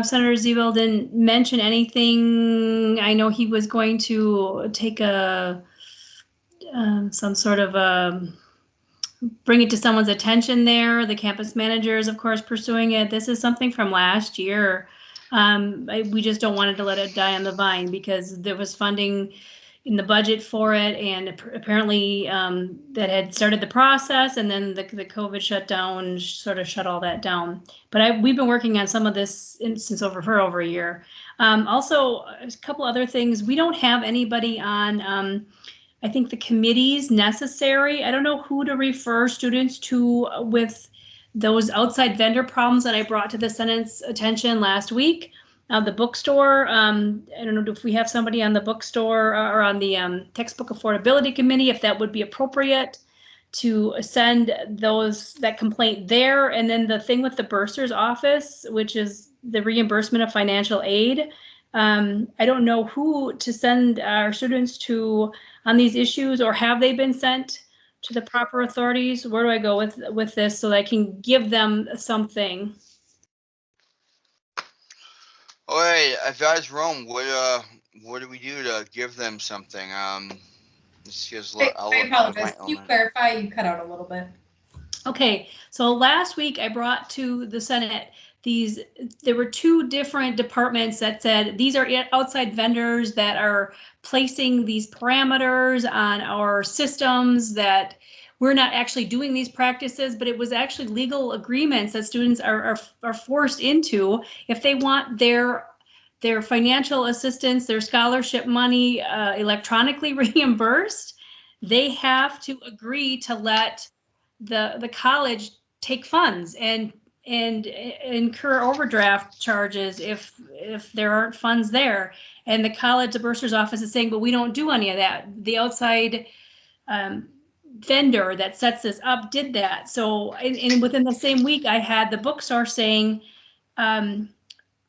S5: Senator Zevell didn't mention anything. I know he was going to take some sort of bring it to someone's attention there. The campus manager is, of course, pursuing it. This is something from last year. We just don't want to let it die on the vine because there was funding in the budget for it, and apparently that had started the process, and then the COVID shutdown sort of shut all that down. But we've been working on some of this since for over a year. Also, a couple other things. We don't have anybody on I think the committees necessary. I don't know who to refer students to with those outside vendor problems that I brought to the Senate's attention last week. The bookstore, I don't know if we have somebody on the bookstore or on the textbook affordability committee, if that would be appropriate to send that complaint there. And then the thing with the bursar's office, which is the reimbursement of financial aid. I don't know who to send our students to on these issues, or have they been sent to the proper authorities? Where do I go with this so that I can give them something?
S1: All right, advise Rome. What do we do to give them something?
S6: I apologize. Can you clarify? You cut out a little bit.
S5: Okay, so last week I brought to the Senate there were 2 different departments that said these are outside vendors that are placing these parameters on our systems, that we're not actually doing these practices, but it was actually legal agreements that students are forced into if they want their financial assistance, their scholarship money electronically reimbursed. They have to agree to let the college take funds and incur overdraft charges if there aren't funds there. And the college, the bursar's office is saying, but we don't do any of that. The outside vendor that sets this up did that. So, and within the same week, I had the bookstore saying, I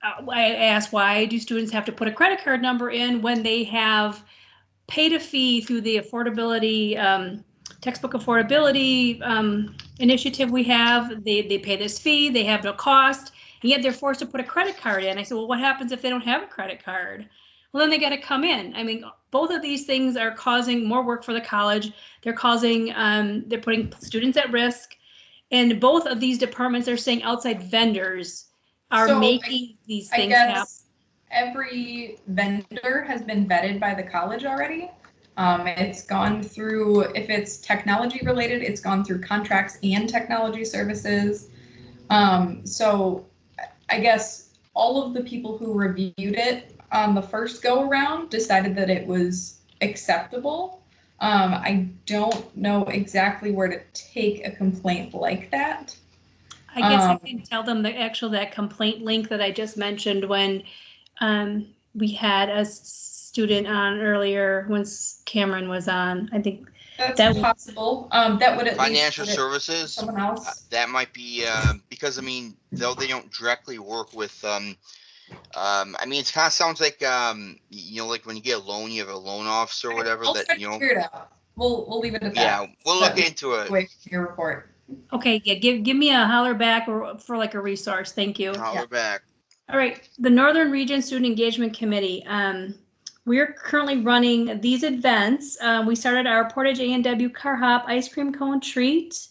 S5: asked, why do students have to put a credit card number in when they have paid a fee through the affordability textbook affordability initiative we have? They pay this fee, they have no cost, and yet they're forced to put a credit card in. I said, well, what happens if they don't have a credit card? Well, then they got to come in. I mean, both of these things are causing more work for the college. They're causing, they're putting students at risk. And both of these departments are saying outside vendors are making these things happen.
S6: Every vendor has been vetted by the college already. It's gone through, if it's technology related, it's gone through contracts and technology services. So I guess all of the people who reviewed it on the first go around decided that it was acceptable. I don't know exactly where to take a complaint like that.
S5: I guess I can tell them that complaint link that I just mentioned when we had a student on earlier when Cameron was on. I think
S6: that's possible. That would at
S1: financial
S6: least
S1: services.
S6: Someone else.
S1: That might be because I mean, though they don't directly work with. I mean, it kind of sounds like you know, like when you get a loan, you have a loan officer or whatever.
S6: I'll
S1: that
S6: try to
S1: you know.
S6: figure it out. We'll leave it at that.
S1: Yeah, we'll look into it.
S6: Wait for your report.
S5: Okay, yeah, give me a holler back or for like a resource. Thank you.
S1: Holler back.
S5: All right, the Northern Region Student Engagement Committee. We're currently running these events. We started our Portage A&W Car Hop Ice Cream Cone Treat,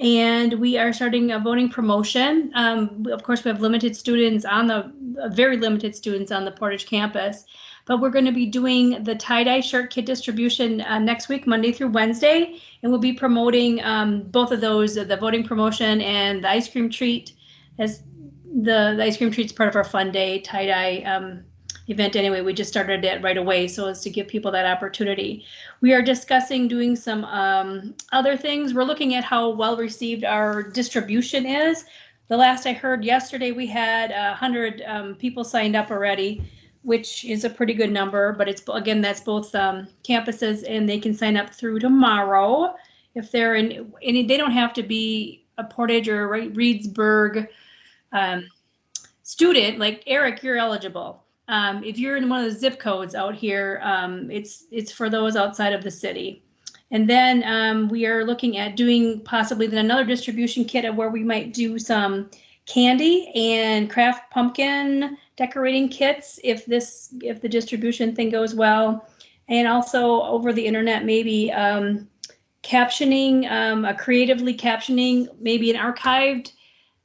S5: and we are starting a voting promotion. Of course, we have limited students on the, very limited students on the Portage campus, but we're going to be doing the tie-dye shirt kit distribution next week, Monday through Wednesday, and we'll be promoting both of those, the voting promotion and the ice cream treat. As the ice cream treat's part of our fun day tie-dye event anyway. We just started it right away so as to give people that opportunity. We are discussing doing some other things. We're looking at how well received our distribution is. The last I heard yesterday, we had 100 people signed up already, which is a pretty good number, but it's, again, that's both campuses, and they can sign up through tomorrow if they're in, and they don't have to be a Portage or a Reedsburg student. Like Eric, you're eligible. If you're in one of the zip codes out here, it's for those outside of the city. And then we are looking at doing possibly then another distribution kit where we might do some candy and craft pumpkin decorating kits if the distribution thing goes well. And also over the internet, maybe captioning, creatively captioning, maybe an archived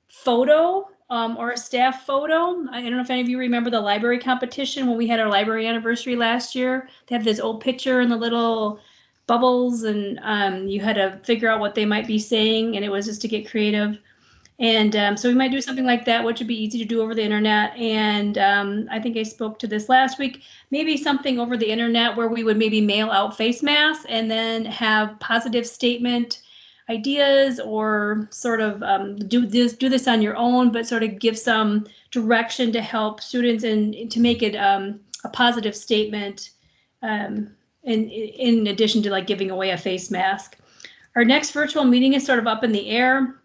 S5: photo or a staff photo. I don't know if any of you remember the library competition when we had our library anniversary last year. They have this old picture and the little bubbles, and you had to figure out what they might be saying, and it was just to get creative. And so we might do something like that, which would be easy to do over the internet. And I think I spoke to this last week, maybe something over the internet where we would maybe mail out face masks and then have positive statement ideas, or sort of do this on your own, but sort of give some direction to help students and to make it a positive statement in addition to like giving away a face mask. Our next virtual meeting is sort of up in the air.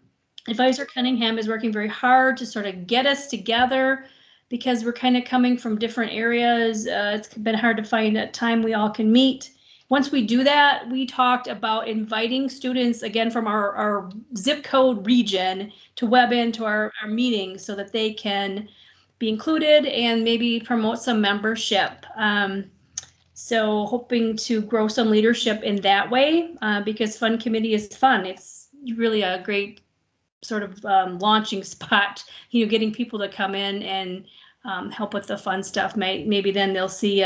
S5: Advisor Cunningham is working very hard to sort of get us together because we're kind of coming from different areas. It's been hard to find a time we all can meet. Once we do that, we talked about inviting students again from our zip code region to web into our meetings so that they can be included and maybe promote some membership. So hoping to grow some leadership in that way because Fun Committee is fun. It's really a great sort of launching spot, you know, getting people to come in and help with the fun stuff. Maybe then they'll see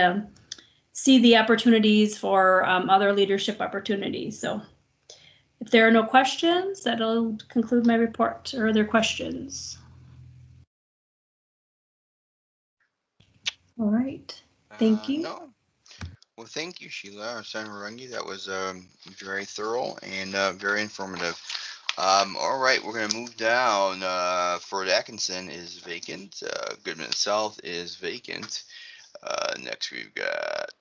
S5: the opportunities for other leadership opportunities. So if there are no questions, that'll conclude my report. Or other questions? All right, thank you.
S1: No. Well, thank you, Sheila or Senator Runge. That was very thorough and very informative. All right, we're gonna move down. Fort Atkinson is vacant. Goodman South is vacant. Next we've got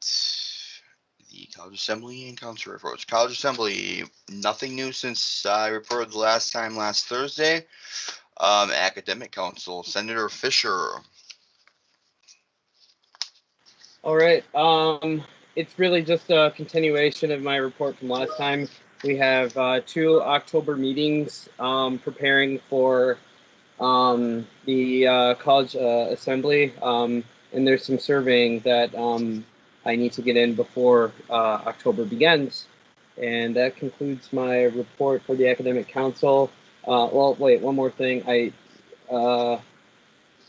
S1: the College Assembly and Council reports. College Assembly, nothing new since I reported the last time last Thursday. Academic Council, Senator Fisher.
S2: All right. It's really just a continuation of my report from last time. We have 2 October meetings preparing for the College Assembly, and there's some surveying that I need to get in before October begins. And that concludes my report for the Academic Council. Well, wait, one more thing.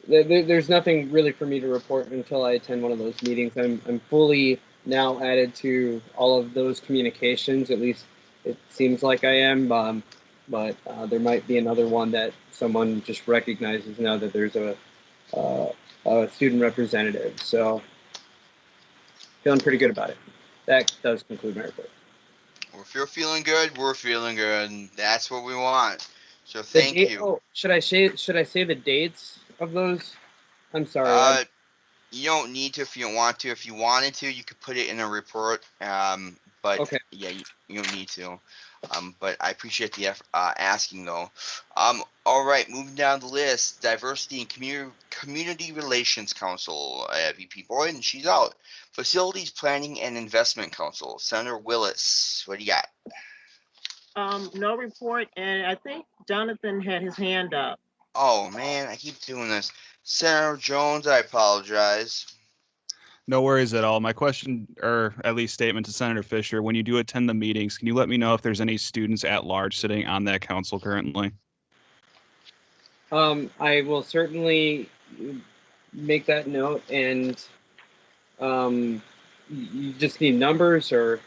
S2: There's nothing really for me to report until I attend one of those meetings. I'm fully now added to all of those communications, at least it seems like I am, but there might be another one that someone just recognizes now that there's a student representative. So feeling pretty good about it. That does conclude my report.
S1: Well, if you're feeling good, we're feeling good, and that's what we want. So thank you.
S2: Oh, should I say the dates of those? I'm sorry.
S1: You don't need to if you don't want to. If you wanted to, you could put it in a report. But
S2: Okay.
S1: yeah, you don't need to. But I appreciate the asking though. All right, moving down the list, Diversity and Community Relations Council, VP Boyd, and she's out. Facilities Planning and Investment Council, Senator Willis. What do you got?
S8: No report, and I think Jonathan had his hand up.
S1: Oh man, I keep doing this. Senator Jones, I apologize.
S10: No worries at all. My question, or at least statement to Senator Fisher, when you do attend the meetings, can you let me know if there's any students at large sitting on that council currently?
S2: I will certainly make that note, and you just need numbers, or?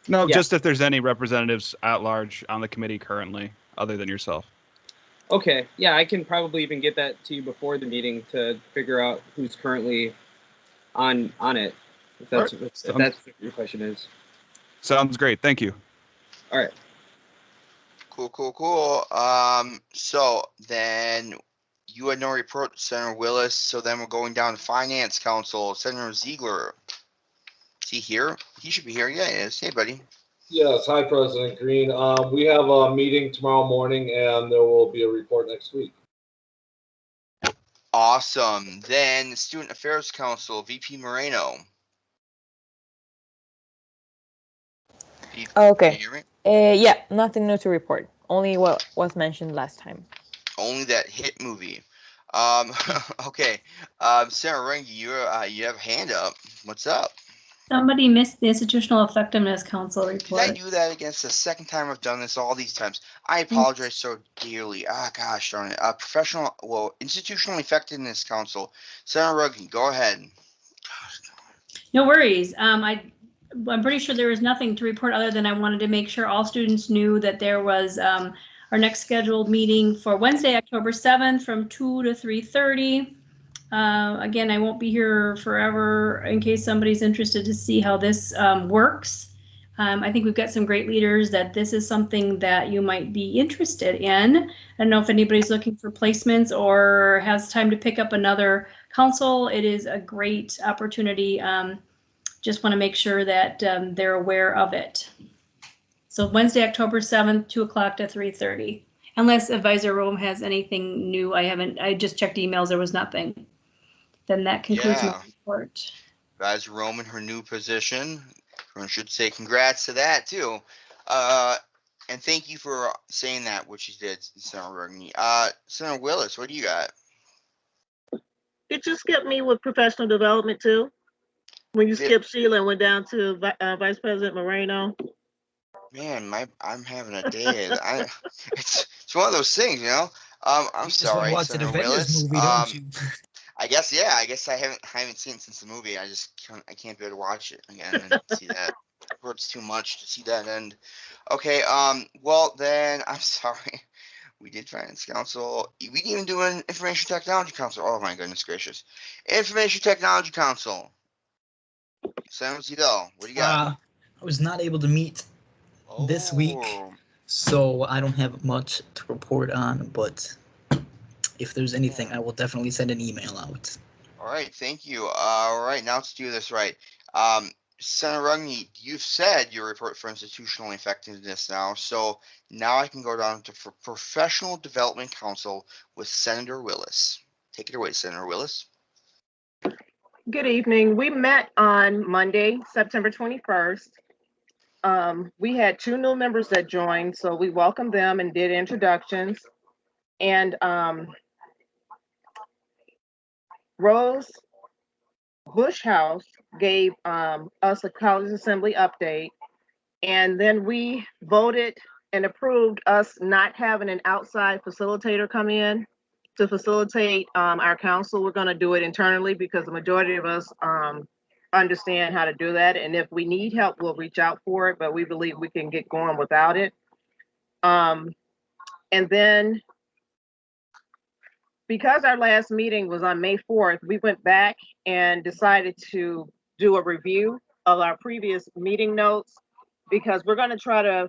S10: No,
S2: Yeah.
S10: just if there's any representatives at large on the committee currently, other than yourself.
S2: Okay, yeah, I can probably even get that to you before the meeting to figure out who's currently on it. If that's what your question is.
S10: Sounds great. Thank you.
S2: All right.
S1: Cool. So then you had no report, Senator Willis. So then we're going down to Finance Council, Senator Ziegler. Is he here? He should be here. Yeah, he is. Hey, buddy.
S17: Yes. Hi, President Green. We have a meeting tomorrow morning, and there will be a report next week.
S1: Awesome. Then Student Affairs Council, VP Moreno.
S15: Okay.
S1: Can you hear me?
S15: Yeah, nothing new to report. Only what was mentioned last time.
S1: Only that hit movie. Okay. Sarah Rangi, you have a hand up. What's up?
S5: Somebody missed the Institutional Effectiveness Council
S1: Did
S5: report.
S1: I do that again? It's the second time I've done this all these times. I apologize so dearly. Gosh darn it. Institutional Effectiveness Council. Senator Ruggie, go ahead.
S5: No worries. I'm pretty sure there was nothing to report other than I wanted to make sure all students knew that there was our next scheduled meeting for Wednesday, October 7th from 2 to 3:30. Again, I won't be here forever in case somebody's interested to see how this works. I think we've got some great leaders that this is something that you might be interested in. I don't know if anybody's looking for placements or has time to pick up another council. It is a great opportunity. Just want to make sure that they're aware of it. So Wednesday, October 7th, 2 o'clock to 3:30. Unless Advisor Rome has anything new, I just checked emails, there was nothing. Then that concludes my report.
S1: Advisor Rome in her new position. Everyone should say congrats to that too. And thank you for saying that, what you did, Senator Ruggie. Senator Willis, what do you got?
S8: Did you skip me with professional development too? When you skipped Sheila and went down to Vice President Moreno?
S1: Man, I'm having a day. It's one of those things, you know. I'm sorry, Senator Willis.
S3: Movie, don't you?
S1: I guess I haven't seen it since the movie. I can't be able to watch it again and see that. It hurts too much to see that end. Okay, well then I'm sorry. We did Finance Council. We didn't even do an Information Technology Council. Oh my goodness gracious. Information Technology Council. Senator Zidell, what do you got?
S3: I was not able to meet this week, so I don't have much to report on, but if there's anything, I will definitely send an email out.
S1: All right, thank you. All right, now let's do this right. Senator Ruggie, you've said your report for institutional effectiveness now, so now I can go down to Professional Development Council with Senator Willis. Take it away, Senator Willis.
S8: Good evening. We met on Monday, September 21st. We had 2 new members that joined, so we welcomed them and did introductions. And Rose Bushhouse gave us a college assembly update, and then we voted and approved us not having an outside facilitator come in to facilitate our council. We're going to do it internally because the majority of us understand how to do that, and if we need help, we'll reach out for it, but we believe we can get going without it. And then because our last meeting was on May 4th, we went back and decided to do a review of our previous meeting notes, because we're going to try to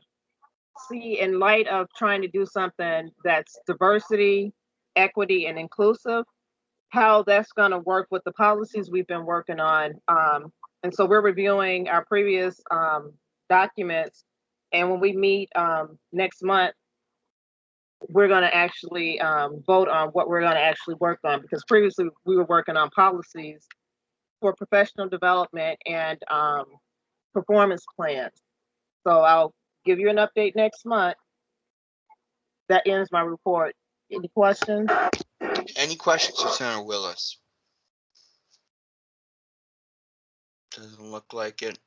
S8: see, in light of trying to do something that's diversity, equity, and inclusive, how that's going to work with the policies we've been working on. And so we're reviewing our previous documents. And when we meet next month, we're going to actually vote on what we're going to actually work on, because previously we were working on policies for professional development and performance plans. So I'll give you an update next month. That ends my report. Any questions?
S1: Any questions for Senator Willis? Doesn't look like it.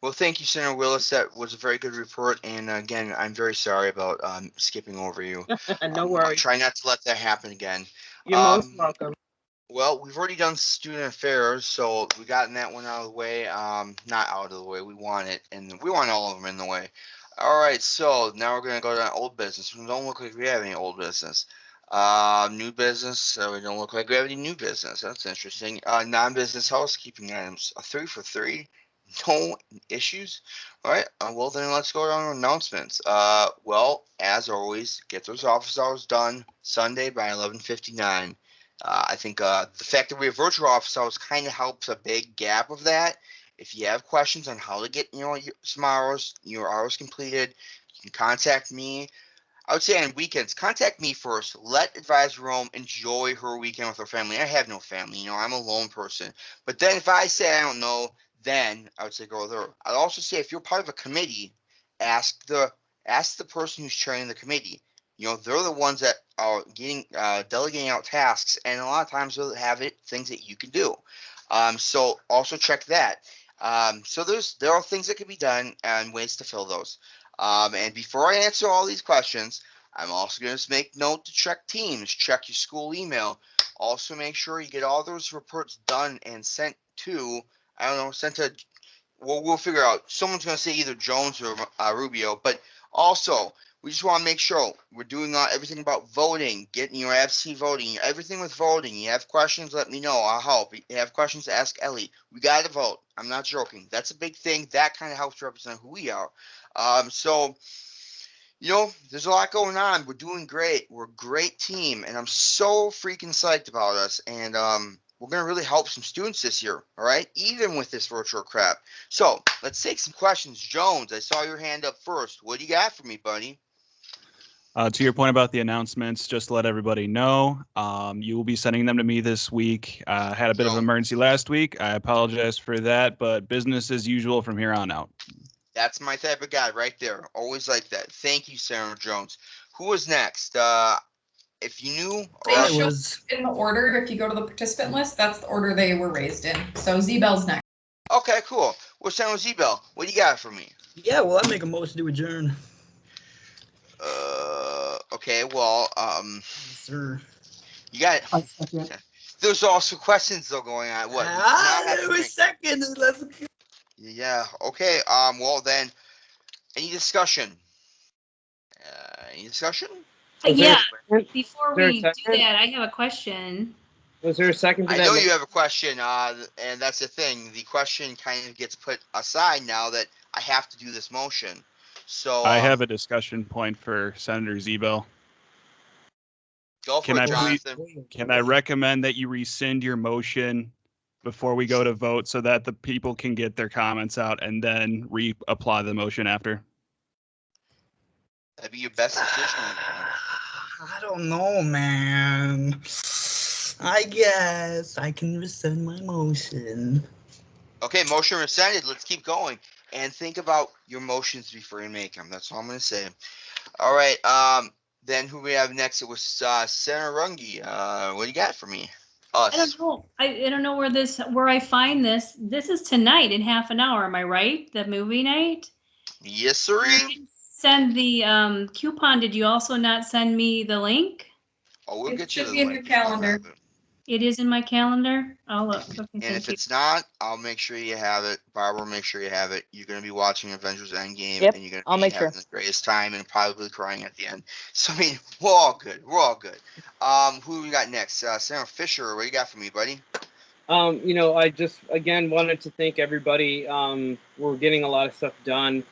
S1: Well, thank you, Senator Willis. That was a very good report. And again, I'm very sorry about skipping over you.
S8: No worries.
S1: I'll try not to let that happen again.
S8: You're most welcome.
S1: Well, we've already done student affairs, so we gotten that one out of the way. Not out of the way. We want it, and we want all of them in the way. All right, so now we're gonna go to old business. We don't look like we have any old business. New business. So we don't look like we have any new business. That's interesting. Non-business housekeeping items. A 3 for 3. No issues. All right. Well, then let's go down to announcements. Well, as always, get those office hours done Sunday by 11:59. I think the fact that we have virtual office hours kind of helps a big gap of that. If you have questions on how to get some hours, your hours completed, you can contact me. I would say on weekends, contact me first. Let Advisor Rome enjoy her weekend with her family. I have no family, I'm a lone person. But then if I say I don't know, then I would say go with her. I'd also say if you're part of a committee, ask the person who's chairing the committee. They're the ones that are delegating out tasks, and a lot of times they'll have things that you can do. So also check that. So there are things that can be done and ways to fill those. And before I answer all these questions, I'm also going to make note to check Teams, check your school email. Also make sure you get all those reports done and sent to, we'll figure out. Someone's going to say either Jones or Rubio, but also we just want to make sure we're doing everything about voting, getting your absentee voting, everything with voting. You have questions, let me know. I'll help. You have questions, ask Ellie. We got to vote. I'm not joking. That's a big thing. That kind of helps represent who we are. So, there's a lot going on. We're doing great. We're a great team, and I'm so freaking psyched about us. And we're going to really help some students this year, all right? Even with this virtual crap. So, let's take some questions. Jones, I saw your hand up first. What do you got for me, buddy?
S10: To your point about the announcements, just to let everybody know, you will be sending them to me this week. Had a bit of an emergency last week. I apologize for that, but business as usual from here on out.
S1: That's my type of guy right there. Always like that. Thank you, Sarah Jones. Who was next? If you knew,
S6: They show in the order. If you go to the participant list, that's the order they were raised in. So Z-Bell's next.
S1: Okay, cool. We're starting with Z-Bell. What do you got for me?
S3: Yeah, well, I make a motion to adjourn.
S1: Okay, well,
S3: sir.
S1: You got it. There's also questions though going on. What?
S3: It was second. Let's.
S1: Yeah. Okay. Well then, any discussion? Any discussion?
S5: Yeah. Before we do that, I have a question.
S2: Was there a second to
S1: I
S2: that?
S1: know you have a question, and that's the thing. The question kind of gets put aside now that I have to do this motion. So
S10: I have a discussion point for Senator Zebel.
S1: Go for it, Jonathan.
S10: Can I recommend that you rescind your motion before we go to vote so that the people can get their comments out and then reapply the motion after?
S1: That'd be your best decision.
S3: I don't know, man. I guess I can rescind my motion.
S1: Okay, motion rescinded. Let's keep going. And think about your motions before you make them. That's all I'm going to say. All right. Then who we have next? It was Senator Runge. What do you got for me? Us.
S5: I don't know. I don't know where I find this. This is tonight in half an hour. Am I right? The movie night?
S1: Yes, sir.
S5: Send the coupon. Did you also not send me the link?
S1: Oh, we'll get you the link.
S6: It should be in your calendar.
S5: It is in my calendar. I'll look. Okay,
S1: and if it's not, I'll make sure you have it. Barbara will make sure you have it. You're going to be watching Avengers Endgame, and you're going to be having the greatest time and probably crying at the end. So, I mean, we're all good. We're all good. Who we got next? Senator Fisher, what do you got for me, buddy?
S2: I just, again, wanted to thank everybody. We're getting a lot of stuff done.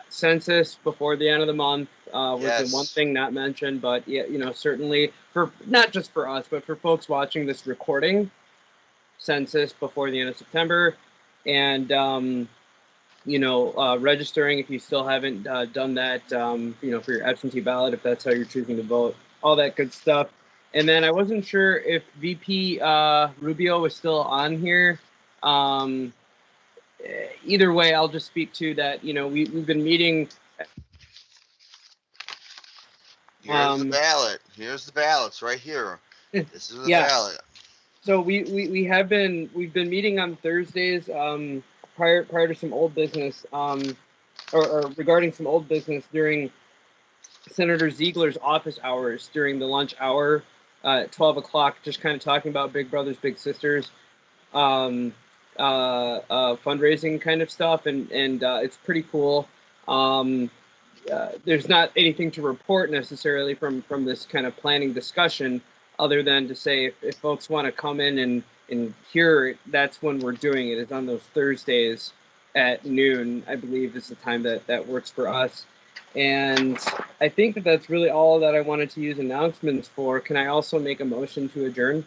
S2: Census before the end of the month was the one
S1: Yes.
S2: thing not mentioned, but yeah, certainly for not just for us, but for folks watching this recording, census before the end of September, and registering if you still haven't done that, for your absentee ballot, if that's how you're choosing to vote, all that good stuff. And then I wasn't sure if VP Rubio was still on here. Either way, I'll just speak to that. We've been meeting.
S1: Here's the ballot. Here's the ballots right here. This is the ballot.
S2: So we've been meeting on Thursdays prior to some old business or regarding some old business during Senator Ziegler's office hours during the lunch hour at 12 o'clock, just kind of talking about Big Brothers Big Sisters fundraising kind of stuff, and it's pretty cool. There's not anything to report necessarily from this kind of planning discussion, other than to say if folks want to come in and hear it, that's when we're doing it. It's on those Thursdays at noon, I believe is the time that works for us. And I think that's really all that I wanted to use announcements for. Can I also make a motion to adjourn?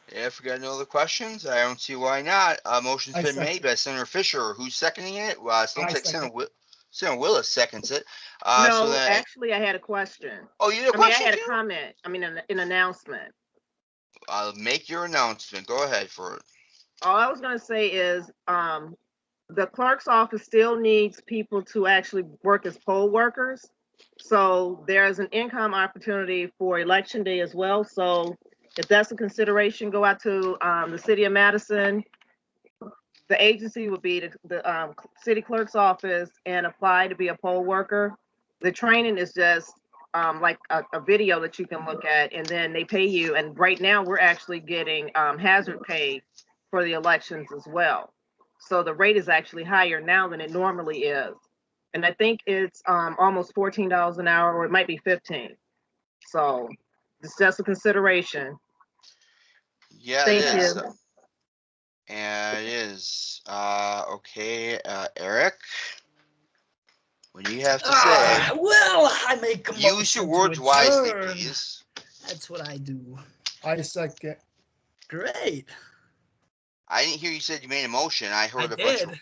S1: If we got no other questions, I don't see why not. Motion's been made by Senator Fisher. Who's seconding it? Well, it looks like Senator Willis seconds it.
S8: No, actually, I had a question.
S1: Oh, you had a question?
S8: I had a comment. An announcement.
S1: Make your announcement. Go ahead for it.
S8: All I was going to say is the clerk's office still needs people to actually work as poll workers. So there's an income opportunity for election day as well. So if that's a consideration, go out to the city of Madison. The agency would be the city clerk's office and apply to be a poll worker. The training is just like a video that you can look at, and then they pay you. And right now we're actually getting hazard pay for the elections as well. So the rate is actually higher now than it normally is. And I think it's almost $14 an hour, or it might be 15. So it's just a consideration.
S1: Yeah,
S8: Thank
S1: it is.
S8: you.
S1: And it is. Okay, Eric, what do you have to say?
S3: Well, I make a motion.
S1: Use your words wisely, please.
S3: That's what I do.
S18: I second.
S3: Great.
S1: I didn't hear you said you made a motion. I heard
S3: I
S1: bunch
S3: did.
S1: of.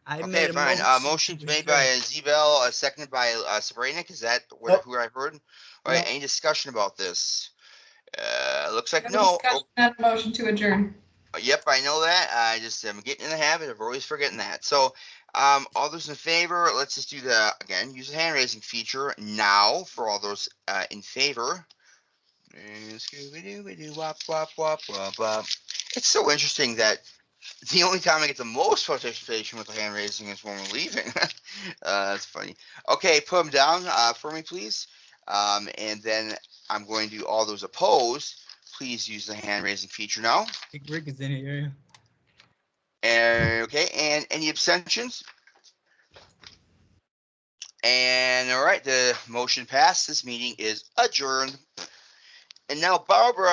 S3: I
S1: Okay,
S3: made a
S1: fine.
S3: motion.
S1: Motion's made by Zebel, seconded by Sabranik. Is that who I heard? All right. Any discussion about this? Looks like no.
S6: Discussion and a motion to adjourn.
S1: Yep, I know that. I just am getting in the habit of always forgetting that. So, all those in favor, let's just do use the hand raising feature now for all those in favor. It's so interesting that the only time I get the most participation with the hand raising is when we're leaving. That's funny. Okay, put them down for me, please. And then I'm going to do all those opposed. Please use the hand raising feature now.
S3: Rick is in here.
S1: Okay, and any abstentions? And all right, the motion passed. This meeting is adjourned. And now Barbara